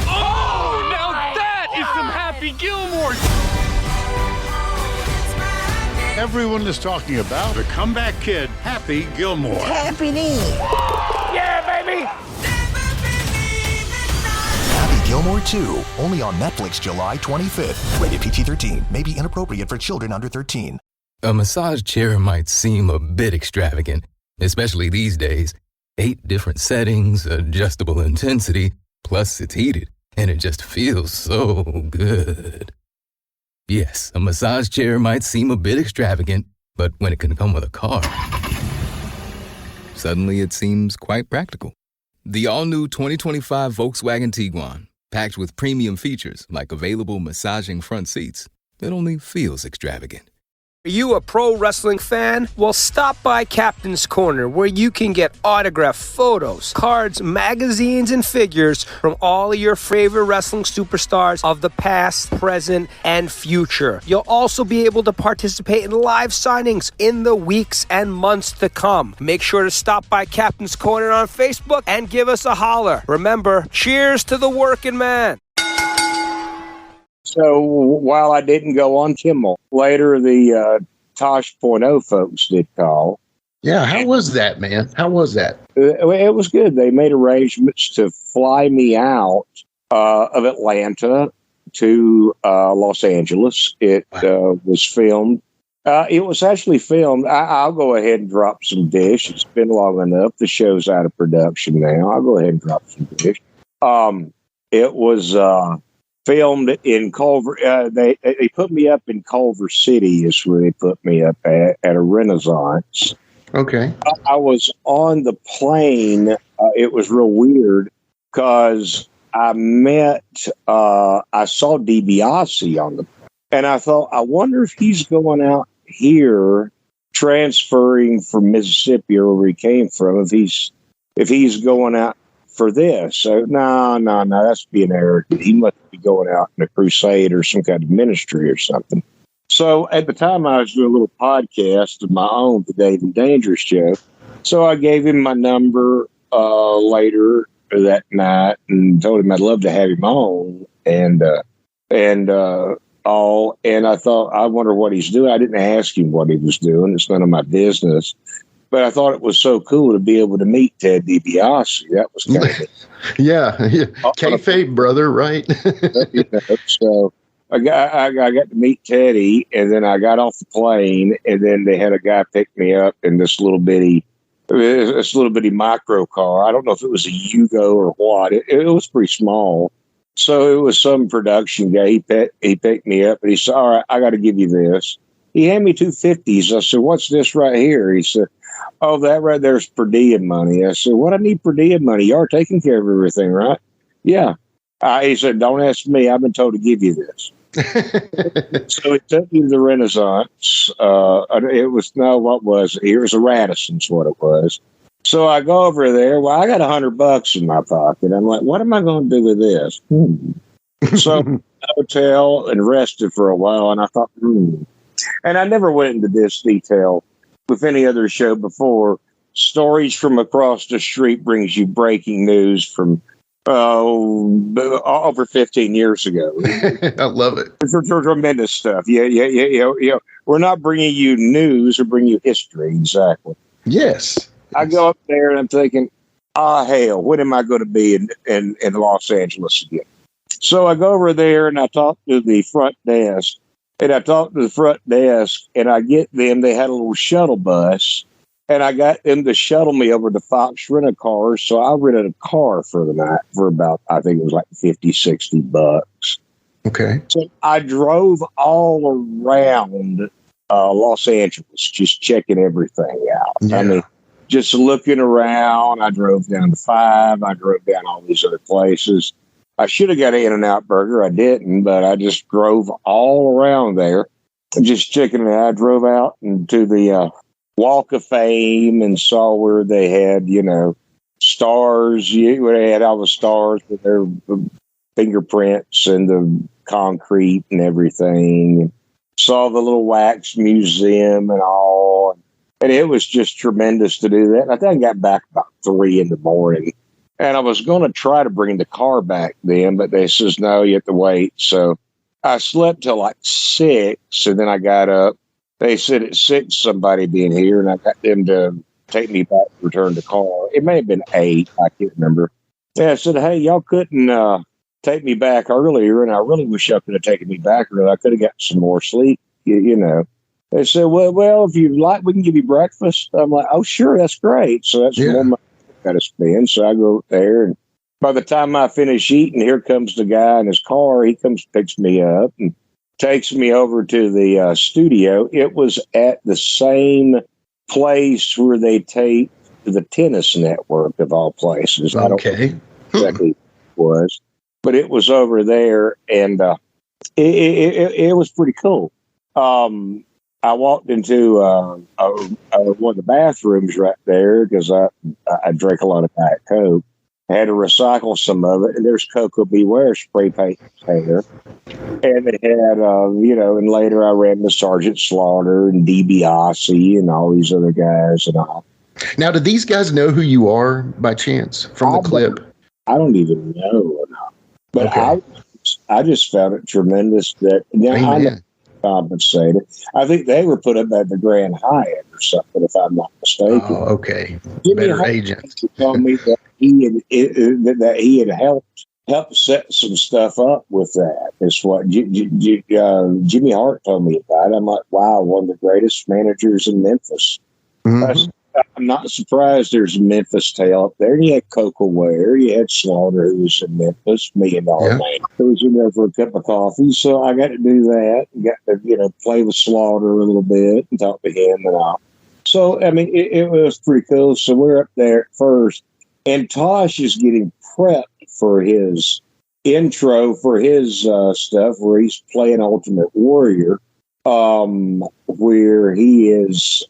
Oh, now that is some Happy Gilmore. Everyone is talking about the comeback kid, Happy Gilmore. Happy Knee. Yeah, baby! Happy Gilmore 2, only on Netflix July 25th. Rated PG-13, may be inappropriate for children under 13. A massage chair might seem a bit extravagant, especially these days. 8 different settings, adjustable intensity, plus it's heated, and it just feels so good. Yes, a massage chair might seem a bit extravagant, but when it can come with a car, suddenly it seems quite practical. The all-new 2025 Volkswagen Tiguan, packed with premium features like available massaging front seats, it only feels extravagant. Are you a pro wrestling fan? Well, stop by Captain's Corner, where you can get autographed photos, cards, magazines, and figures from all of your favorite wrestling superstars of the past, present, and future. You'll also be able to participate in live signings in the weeks and months to come. Make sure to stop by Captain's Corner on Facebook and give us a holler. Remember, cheers to the working man. So while I didn't go on Kimmel, later the Tosh.O folks did call. Yeah, how was that, man? How was that? It was good. They made arrangements to fly me out of Atlanta to Los Angeles. It was filmed. It was actually filmed. I'll go ahead and drop some dish. It's been long enough. The show's out of production now. I'll go ahead and drop some dish. It was filmed in Culver. They put me up in Culver City is where they put me up at a Renaissance. Okay. I was on the plane. It was real weird because I saw DiBiase on the plane. And I thought, I wonder if he's going out here transferring from Mississippi or where he came from, if he's going out for this. So no, that's being arrogant. He must be going out in a crusade or some kind of ministry or something. So at the time I was doing a little podcast of my own, the Dave and Dangerous Show. So I gave him my number later that night and told him I'd love to have him on. And I thought, I wonder what he's doing. I didn't ask him what he was doing. It's none of my business. But I thought it was so cool to be able to meet Ted DiBiase. That was kind of yeah. Kayfabe, brother, right? So I got to meet Teddy, and then I got off the plane, and then they had a guy pick me up in this little bitty micro car. I don't know if it was a Yugo or what. It was pretty small. So it was some production guy. He picked me up, and he said, all right, I got to give you this. He handed me 250s. I said, what's this right here? He said, oh, that right there is per diem money. I said, what I need per diem money? You are taking care of everything, right? Yeah. He said, don't ask me. I've been told to give you this. So he took me to the Renaissance. It was a Radisson's what it was. So I go over there. Well, I got $100 in my pocket. I'm like, what am I going to do with this? So hotel and rested for a while, and I thought, And I never went into this detail with any other show before. Stories from Across the Street brings you breaking news from over 15 years ago. I love it. It's tremendous stuff. Yeah. We're not bringing you news, we're bringing you history. Exactly. Yes. I go up there and I'm thinking, hell, when am I going to be in Los Angeles again? So I go over there and I talk to the front desk. And I talked to the front desk, and I get them. They had a little shuttle bus, and I got them to shuttle me over to Fox Rent-A-Car. So I rented a car for the night for about, I think it was like $50-$60. Okay. So I drove all around Los Angeles, just checking everything out. Yeah. I mean, just looking around. I drove down to 5. I drove down all these other places. I should have got an In-N-Out Burger. I didn't, but I just drove all around there, just checking it out. I drove out into the Walk of Fame and saw where they had, stars. Where they had all the stars with their fingerprints and the concrete and everything. Saw the little wax museum and all. And it was just tremendous to do that. I think I got back about 3 in the morning. And I was going to try to bring the car back then, but they says, no, you have to wait. So I slept till like 6, and then I got up. They said at 6, somebody being here, and I got them to take me back, return the car. It may have been 8. I can't remember. And I said, hey, y'all couldn't take me back earlier, and I really wish y'all could have taken me back earlier. I could have got some more sleep, They said, well, if you like, we can give you breakfast. I'm like, oh, sure, that's great. So that's more money got to spend. So I go there, and by the time I finish eating, here comes the guy in his car. He comes, picks me up, and takes me over to the studio. It was at the same place where they taped the Tennis Network, of all places. I don't know exactly what it was, but it was over there, and it was pretty cool. I walked into one of the bathrooms right there because I drank a lot of Diet Coke. I had to recycle some of it, and there's Coco Beware spray paint there. And they had, and later I ran into Sergeant Slaughter and DiBiase and all these other guys and all. Now, did these guys know who you are by chance from the clip? I don't even know or not. But I just found it tremendous that I'm compensated. I think they were put up at the Grand Hyatt or something, if I'm not mistaken. Oh, okay. Jimmy Better agent. told me that he had helped helped set some stuff up with that. It's what Jimmy Hart told me about it. I'm like, wow, one of the greatest managers in Memphis. Mm-hmm. I'm not surprised there's a Memphis tale up there. You had Coco Ware, you had Slaughter, who was in Memphis, $1 million man, who was in there for a cup of coffee. So I got to do that. Got to, play with Slaughter a little bit and talk to him and all. So, I mean, it was pretty cool. So we're up there at first, and Tosh is getting prepped for his intro for his stuff where he's playing Ultimate Warrior, where he is...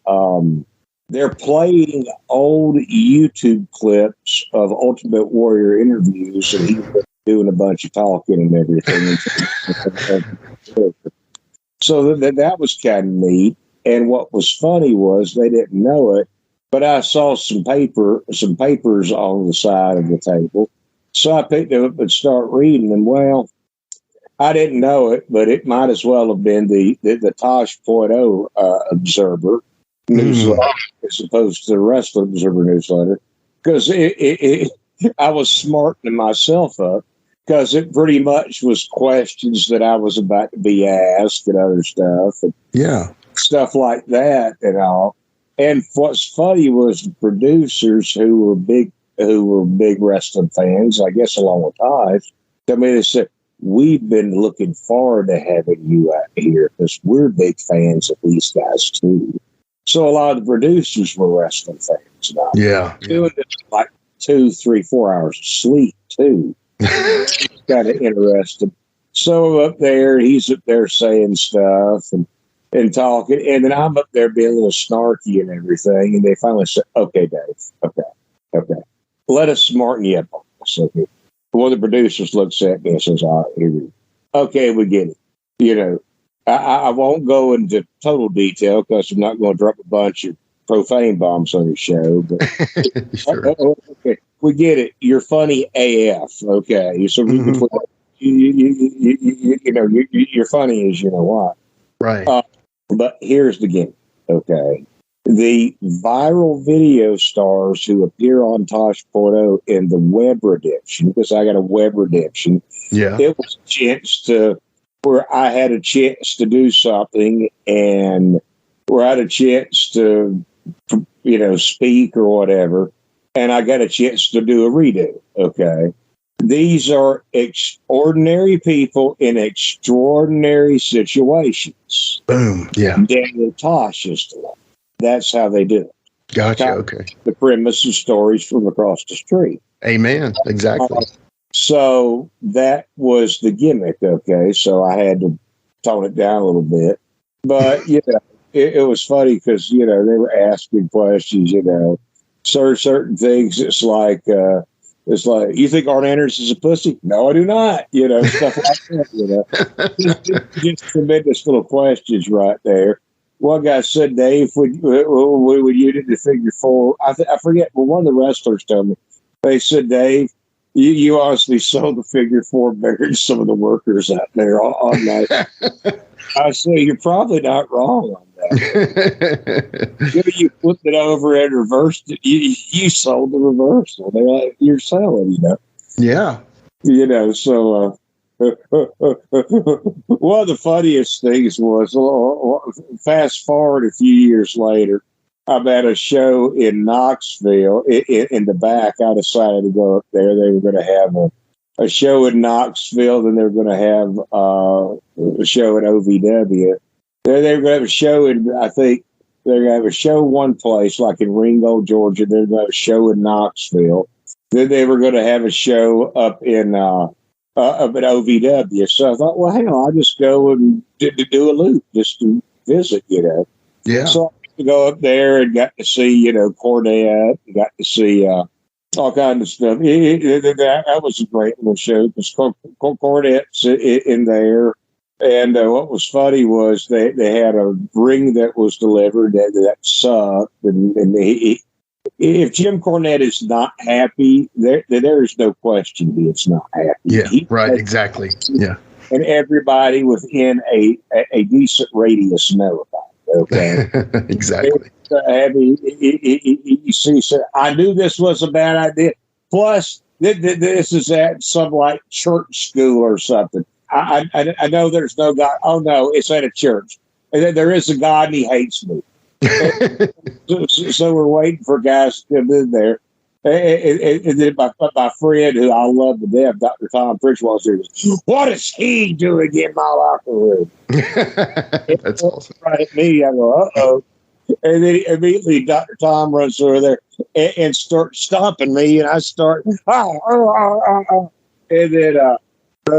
they're playing old YouTube clips of Ultimate Warrior interviews, and he's doing a bunch of talking and everything. So that was kind of neat. And what was funny was they didn't know it, but I saw some papers on the side of the table. So I picked them up and started reading them. Well, I didn't know it, but it might as well have been the Tosh.O Observer newsletter as opposed to the Wrestling Observer newsletter, because I was smartening myself up, because it pretty much was questions that I was about to be asked and other stuff, and stuff like that and all. And what's funny was the producers who were big wrestling fans, I guess along with Tosh, they said, we've been looking forward to having you out here because we're big fans of these guys too. So a lot of the producers were wrestling fans now. Yeah. Doing it like 2, 3, 4 hours of sleep too. Kind of interesting. So up there, he's up there saying stuff and talking, and then I'm up there being a little snarky and everything, and they finally said, okay, Dave, okay. Let us smarten you up on this. Okay. One of the producers looks at me and says, all right, here we go. Okay, we get it. I won't go into total detail because I'm not going to drop a bunch of profane bombs on your show. But okay, we get it. You're funny AF. Okay, so you're funny as you know what. Right. But here's the game. Okay, the viral video stars who appear on Tosh.O in the web redemption, because I got a web redemption. Yeah, it was a chance where I had a chance to do something, and where I had a chance to, speak or whatever, and I got a chance to do a redo. Okay. These are extraordinary people in extraordinary situations. Boom. Yeah. Daniel Tosh is the one. That's how they do it. Gotcha. Okay. The premise of stories from across the street. Amen. Exactly. So that was the gimmick, okay? So I had to tone it down a little bit. But, it was funny because, they were asking questions, certain things. It's like, you think Arn Anderson is a pussy? No, I do not. Stuff like that, Just tremendous little questions right there. One guy said, Dave, when you did the figure 4, I forget, well, one of the wrestlers told me, they said, Dave, you honestly sold the figure 4 better than some of the workers out there on that. I say, you're probably not wrong on that. You flipped it over and reversed it. You sold the reversal. They're like, you're selling, Yeah. So one of the funniest things was, fast forward a few years later, I'm at a show in Knoxville. In the back, I decided to go up there. They were going to have a show in Knoxville, then they were going to have a show at OVW. They were going to have a show I think they're going to have a show one place, like in Ringgold, Georgia. They're going to have a show in Knoxville. Then they were going to have a show up at OVW. So I thought, well, hang on, I'll just go and do a loop just to visit, Yeah. So I go up there and got to see, Cornette, got to see all kinds of stuff. That was a great little show because Cornette's in there. And what was funny was they had a ring that was delivered that sucked. And if Jim Cornette is not happy, there is no question he is not happy. Yeah, right, exactly. Yeah. And everybody within a decent radius know about it. Okay. Exactly. You see, I knew this was a bad idea. Plus, This is at some like church school or something. I know there's no God. Oh no, it's at a church. And there is a God and he hates me. So we're waiting for guys to come in there. And then my friend, who I love to death, Dr. Tom Pritchwell, says, "What is he doing in my locker room?" That's awesome. Right at me, I go, "Uh-oh." And then immediately Dr. Tom runs over there and starts stomping me, and I start, and then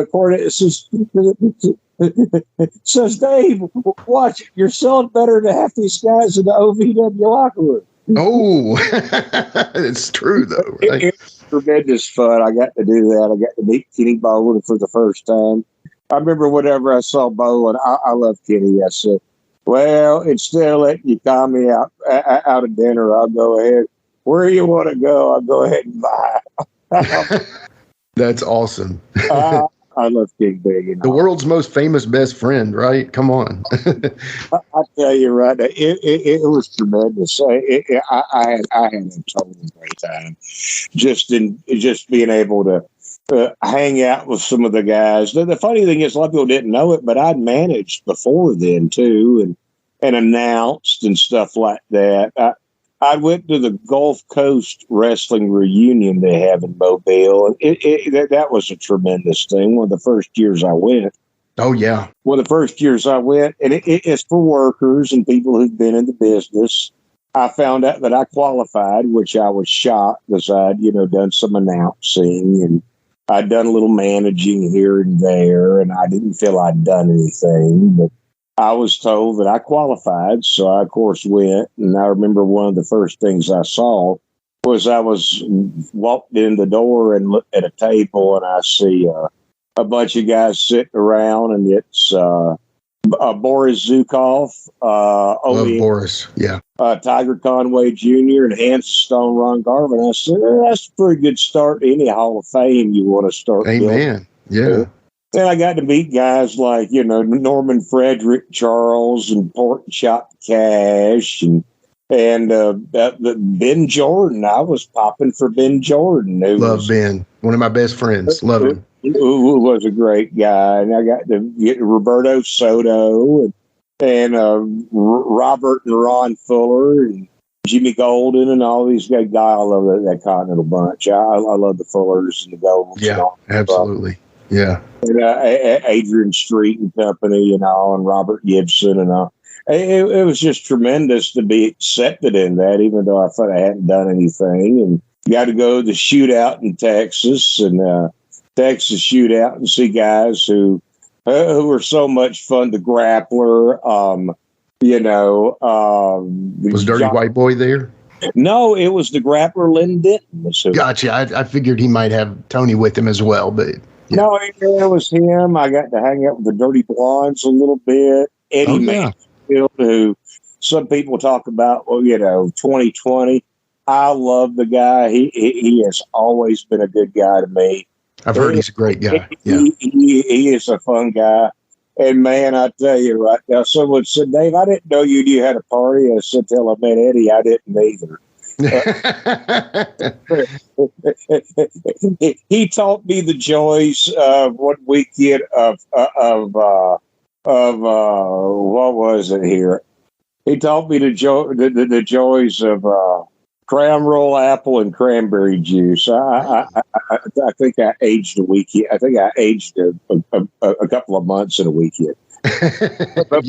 Cornette says, "Dave, watch, you're selling better than half these guys in the OVW locker room." Oh, it's true though, right? It's tremendous fun. I got to do that. I got to meet Kenny Boland for the first time. I remember whenever I saw Boland, I love Kenny. I said, "Well, instead of letting you call me out of dinner, I'll go ahead. Where you want to go, I'll go ahead and buy." That's awesome. I love King Big. The world's most famous best friend, right? Come on. I tell you right now, it was tremendous. I had a totally great time just being able to hang out with some of the guys. The funny thing is, a lot of people didn't know it, but I'd managed before then too, and announced and stuff like that. I went to the Gulf Coast Wrestling Reunion they have in Mobile. That was a tremendous thing. One of the first years I went. Oh, yeah. One of the first years I went, and it's for workers and people who've been in the business. I found out that I qualified, which I was shocked because I'd, done some announcing and I'd done a little managing here and there, and I didn't feel I'd done anything, but I was told that I qualified, so I, of course, went. And I remember one of the first things I saw was I was walked in the door and looked at a table, and I see a bunch of guys sitting around, and it's Boris Zukov, love Boris, yeah, Tiger Conway Jr., and Hands of Stone Ron Garvin. I said, that's a pretty good start to any Hall of Fame you want to start. Amen. Building. Yeah. And I got to meet guys like, Norman Frederick Charles and Port and Chop Cash and Ben Jordan. I was popping for Ben Jordan. Love Ben. One of my best friends. Love him. Who was a great guy. And I got to get Roberto Soto and Robert and Ron Fuller and Jimmy Golden and all these guys. I love that Continental bunch. I love the Fullers and the Goldens. Yeah, absolutely. Yeah. And, Adrian Street and Company and all, and Robert Gibson and all. It was just tremendous to be accepted in that, even though I thought I hadn't done anything. And got to go to the shootout in Texas and Texas shootout and see guys who were so much fun. The Grappler, was Dirty White Boy there? No, it was the Grappler, Lynn Denton. Gotcha. I figured he might have Tony with him as well, but. Yeah. No, it was him. I got to hang out with the Dirty Blondes a little bit. Eddie Mansfield, who some people talk about, 2020. I love the guy. He has always been a good guy to me. I've heard he's a great guy. Yeah. He is a fun guy. And, man, I tell you right now, someone said, Dave, I didn't know you knew how to party. I said, till I met Eddie, I didn't either. He taught me the joys of one weekend of what was it here? He taught me the joys of cram roll apple and cranberry juice. I think I aged a weekend. I think I aged a couple of months in a weekend. You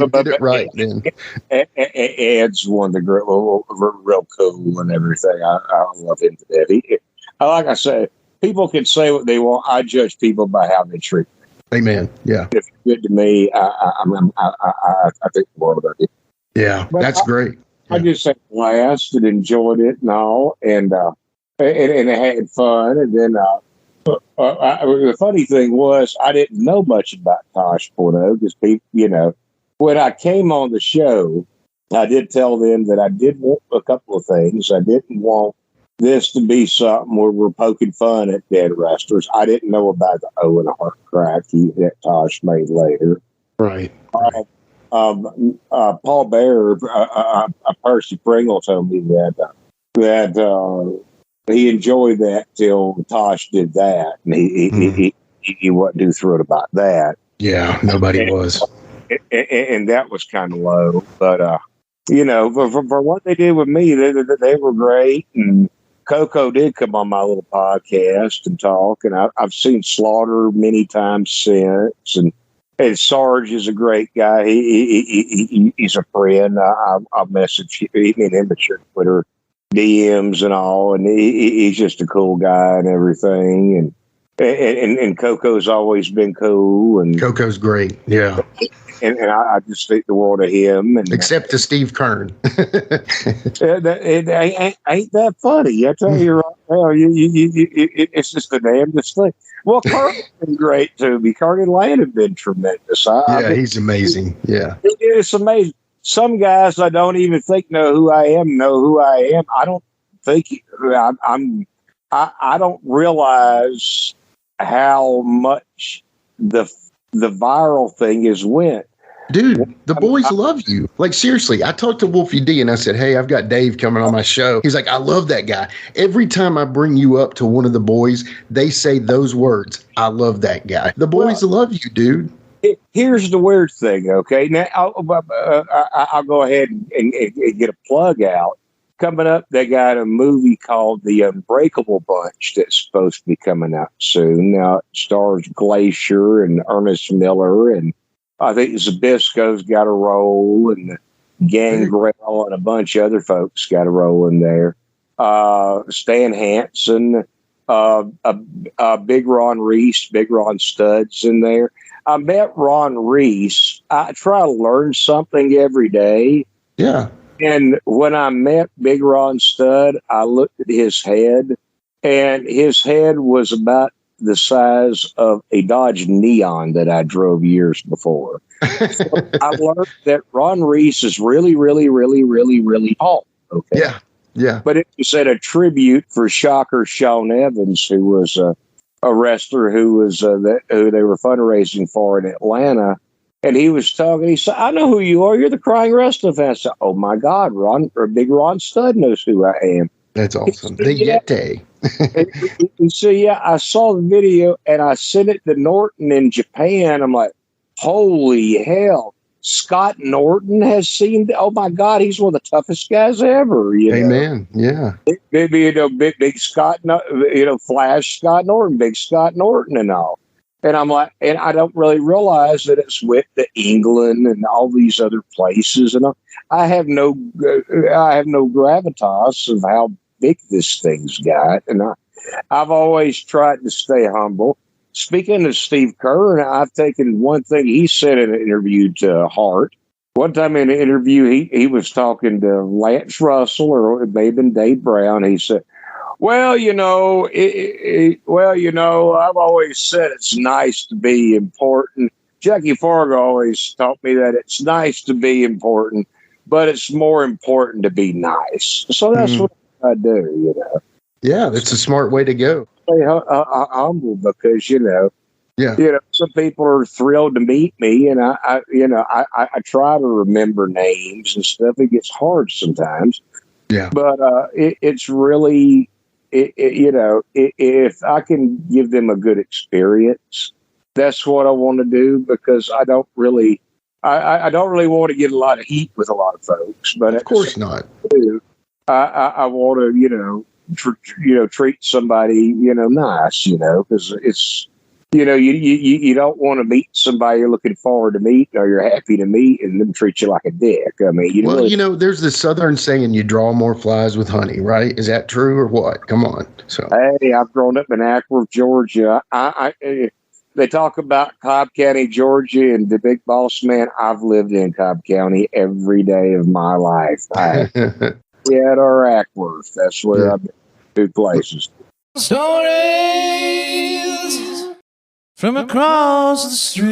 did it right, man. Ed's one of the real cool and everything. I love him to death. Like I said, people can say what they want. I judge people by how they treat me. Amen. Yeah. If you're good to me, I think the world of it. Yeah, but that's great. I just had blast and enjoyed it and all, and I had fun. And then the funny thing was, I didn't know much about Tosh.O because people, when I came on the show, I did tell them that I did want a couple of things. I didn't want this to be something where we're poking fun at dead wrestlers. I didn't know about the Owen Hart crack that Tosh made later. Right. Paul Bear, Percy Pringle told me that he enjoyed that till Tosh did that, and he wasn't too thrilled about that. Yeah, nobody was. And that was kind of low, but for what they did with me, they were great. And Coco did come on my little podcast and talk, and I've seen Slaughter many times since, and Sarge is a great guy. He's a friend. I'll message me and him at your Twitter DMs and all, and he's just a cool guy and everything. And Coco's always been cool, and Coco's great. Yeah. And I just think the world of him. And except to Steve Kern. it ain't that funny. I tell you right now, it's just the damnedest thing. Well, Kern's been great too. Kern and Lane have been tremendous. He's amazing. Yeah. It's amazing. Some guys I don't even think know who I am. I don't think I don't realize how much the viral thing is went. Dude, the boys love you. Like, seriously, I talked to Wolfie D and I said, hey, I've got Dave coming on my show. He's like, I love that guy. Every time I bring you up to one of the boys, they say those words. I love that guy. The boys love you, dude. Here's the weird thing, okay? Now, I'll go ahead and get a plug out. Coming up, they got a movie called The Unbreakable Bunch that's supposed to be coming out soon. Now, it stars Glacier and Ernest Miller, and I think Zabisco's got a role, and Gangrel and a bunch of other folks got a role in there. Stan Hansen, Big Ron Reese, Big Ron Stud's in there. I met Ron Reese. I try to learn something every day. Yeah. And when I met Big Ron Stud, I looked at his head, and his head was about the size of a Dodge Neon that I drove years before. So I learned that Ron Reese is really, really, really, really, really tall. Okay. Yeah. Yeah. But it was at a tribute for Shocker Sean Evans, who was a wrestler who they were fundraising for in Atlanta. And he was talking. He said, I know who you are. You're the Crying Wrestling fan. I said, oh, my God, Big Ron Stud knows who I am. That's awesome. The Yeti. And so, I saw the video, and I sent it to Norton in Japan. I'm like, holy hell. Scott Norton has seen, oh, my God, he's one of the toughest guys ever. Amen. Yeah. Big Scott, Flash Scott Norton, Big Scott Norton and all. And I'm like, and I don't really realize that it's went to England and all these other places. And I have no gravitas of how big this thing's got. And I've always tried to stay humble. Speaking of Steve Kerr, I've taken one thing he said in an interview to Hart. One time in an interview, he was talking to Lance Russell, or it may have been Dave Brown. He said, I've always said it's nice to be important. Jackie Fargo always taught me that it's nice to be important, but it's more important to be nice. So that's what I do, Yeah, that's a smart way to go. Stay humble because, some people are thrilled to meet me, and I try to remember names and stuff. It gets hard sometimes. Yeah. But it's really... if I can give them a good experience, that's what I want to do, because I don't really want to get a lot of heat with a lot of folks. But of course not. I want to, treat somebody, nice, because it's, you don't want to meet somebody you're looking forward to meet or you're happy to meet and them treat you like a dick. I mean, there's this Southern saying, you draw more flies with honey, right? Is that true or what? Come on. So, hey, I've grown up in Ackworth, Georgia. They talk about Cobb County, Georgia, and the big boss man. I've lived in Cobb County every day of my life. Seattle or Ackworth. That's where I've been. 2 places. Stories from across the street.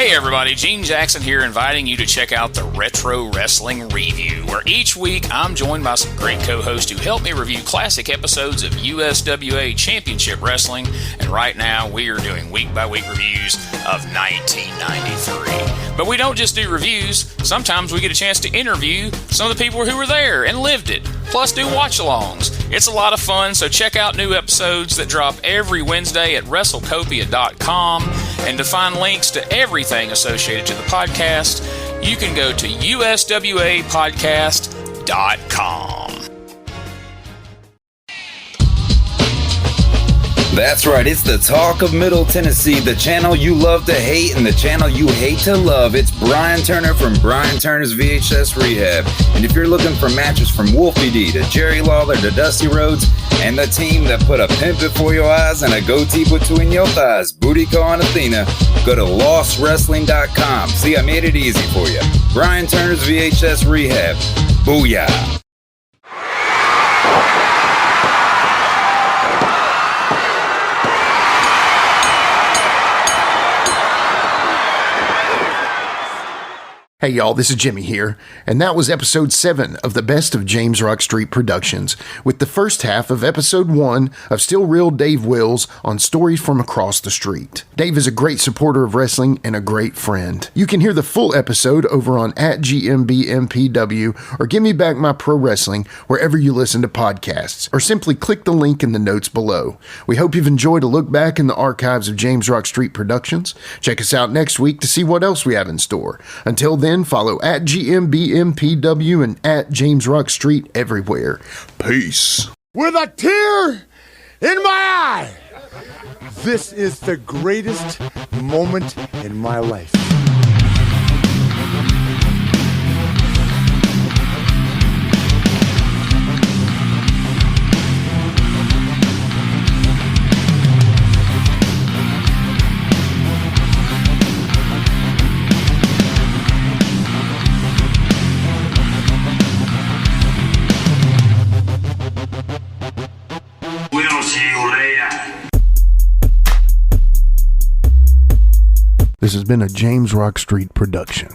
Hey everybody, Gene Jackson here, inviting you to check out the Retro Wrestling Review, where each week I'm joined by some great co-hosts who help me review classic episodes of USWA Championship Wrestling, and right now we are doing week-by-week reviews of 1993. But we don't just do reviews, sometimes we get a chance to interview some of the people who were there and lived it, plus do watch-alongs. It's a lot of fun, so check out new episodes that drop every Wednesday at WrestleCopia.com, and to find links to everything associated to the podcast, you can go to USWApodcast.com. That's right, it's the Talk of Middle Tennessee, the channel you love to hate and the channel you hate to love. It's Brian Turner from Brian Turner's VHS Rehab. And if you're looking for matches from Wolfie D to Jerry Lawler to Dusty Rhodes and the team that put a pimp before your eyes and a goatee between your thighs, Booty Call and Athena, go to LostWrestling.com. See, I made it easy for you. Brian Turner's VHS Rehab. Booyah. Hey y'all, this is Jimmy here, and that was episode 7 of the Best of James Rock Street Productions, with the first half of episode 1 of Still Real Dave Wills on Stories from Across the Street. Dave is a great supporter of wrestling and a great friend. You can hear the full episode over on @GMBMPW or Give Me Back My Pro Wrestling wherever you listen to podcasts, or simply click the link in the notes below. We hope you've enjoyed a look back in the archives of James Rock Street Productions. Check us out next week to see what else we have in store. Until then, follow @GMBMPW and @JamesRockStreet everywhere. Peace. With a tear in my eye, this is the greatest moment in my life. This has been a James Rock Street production.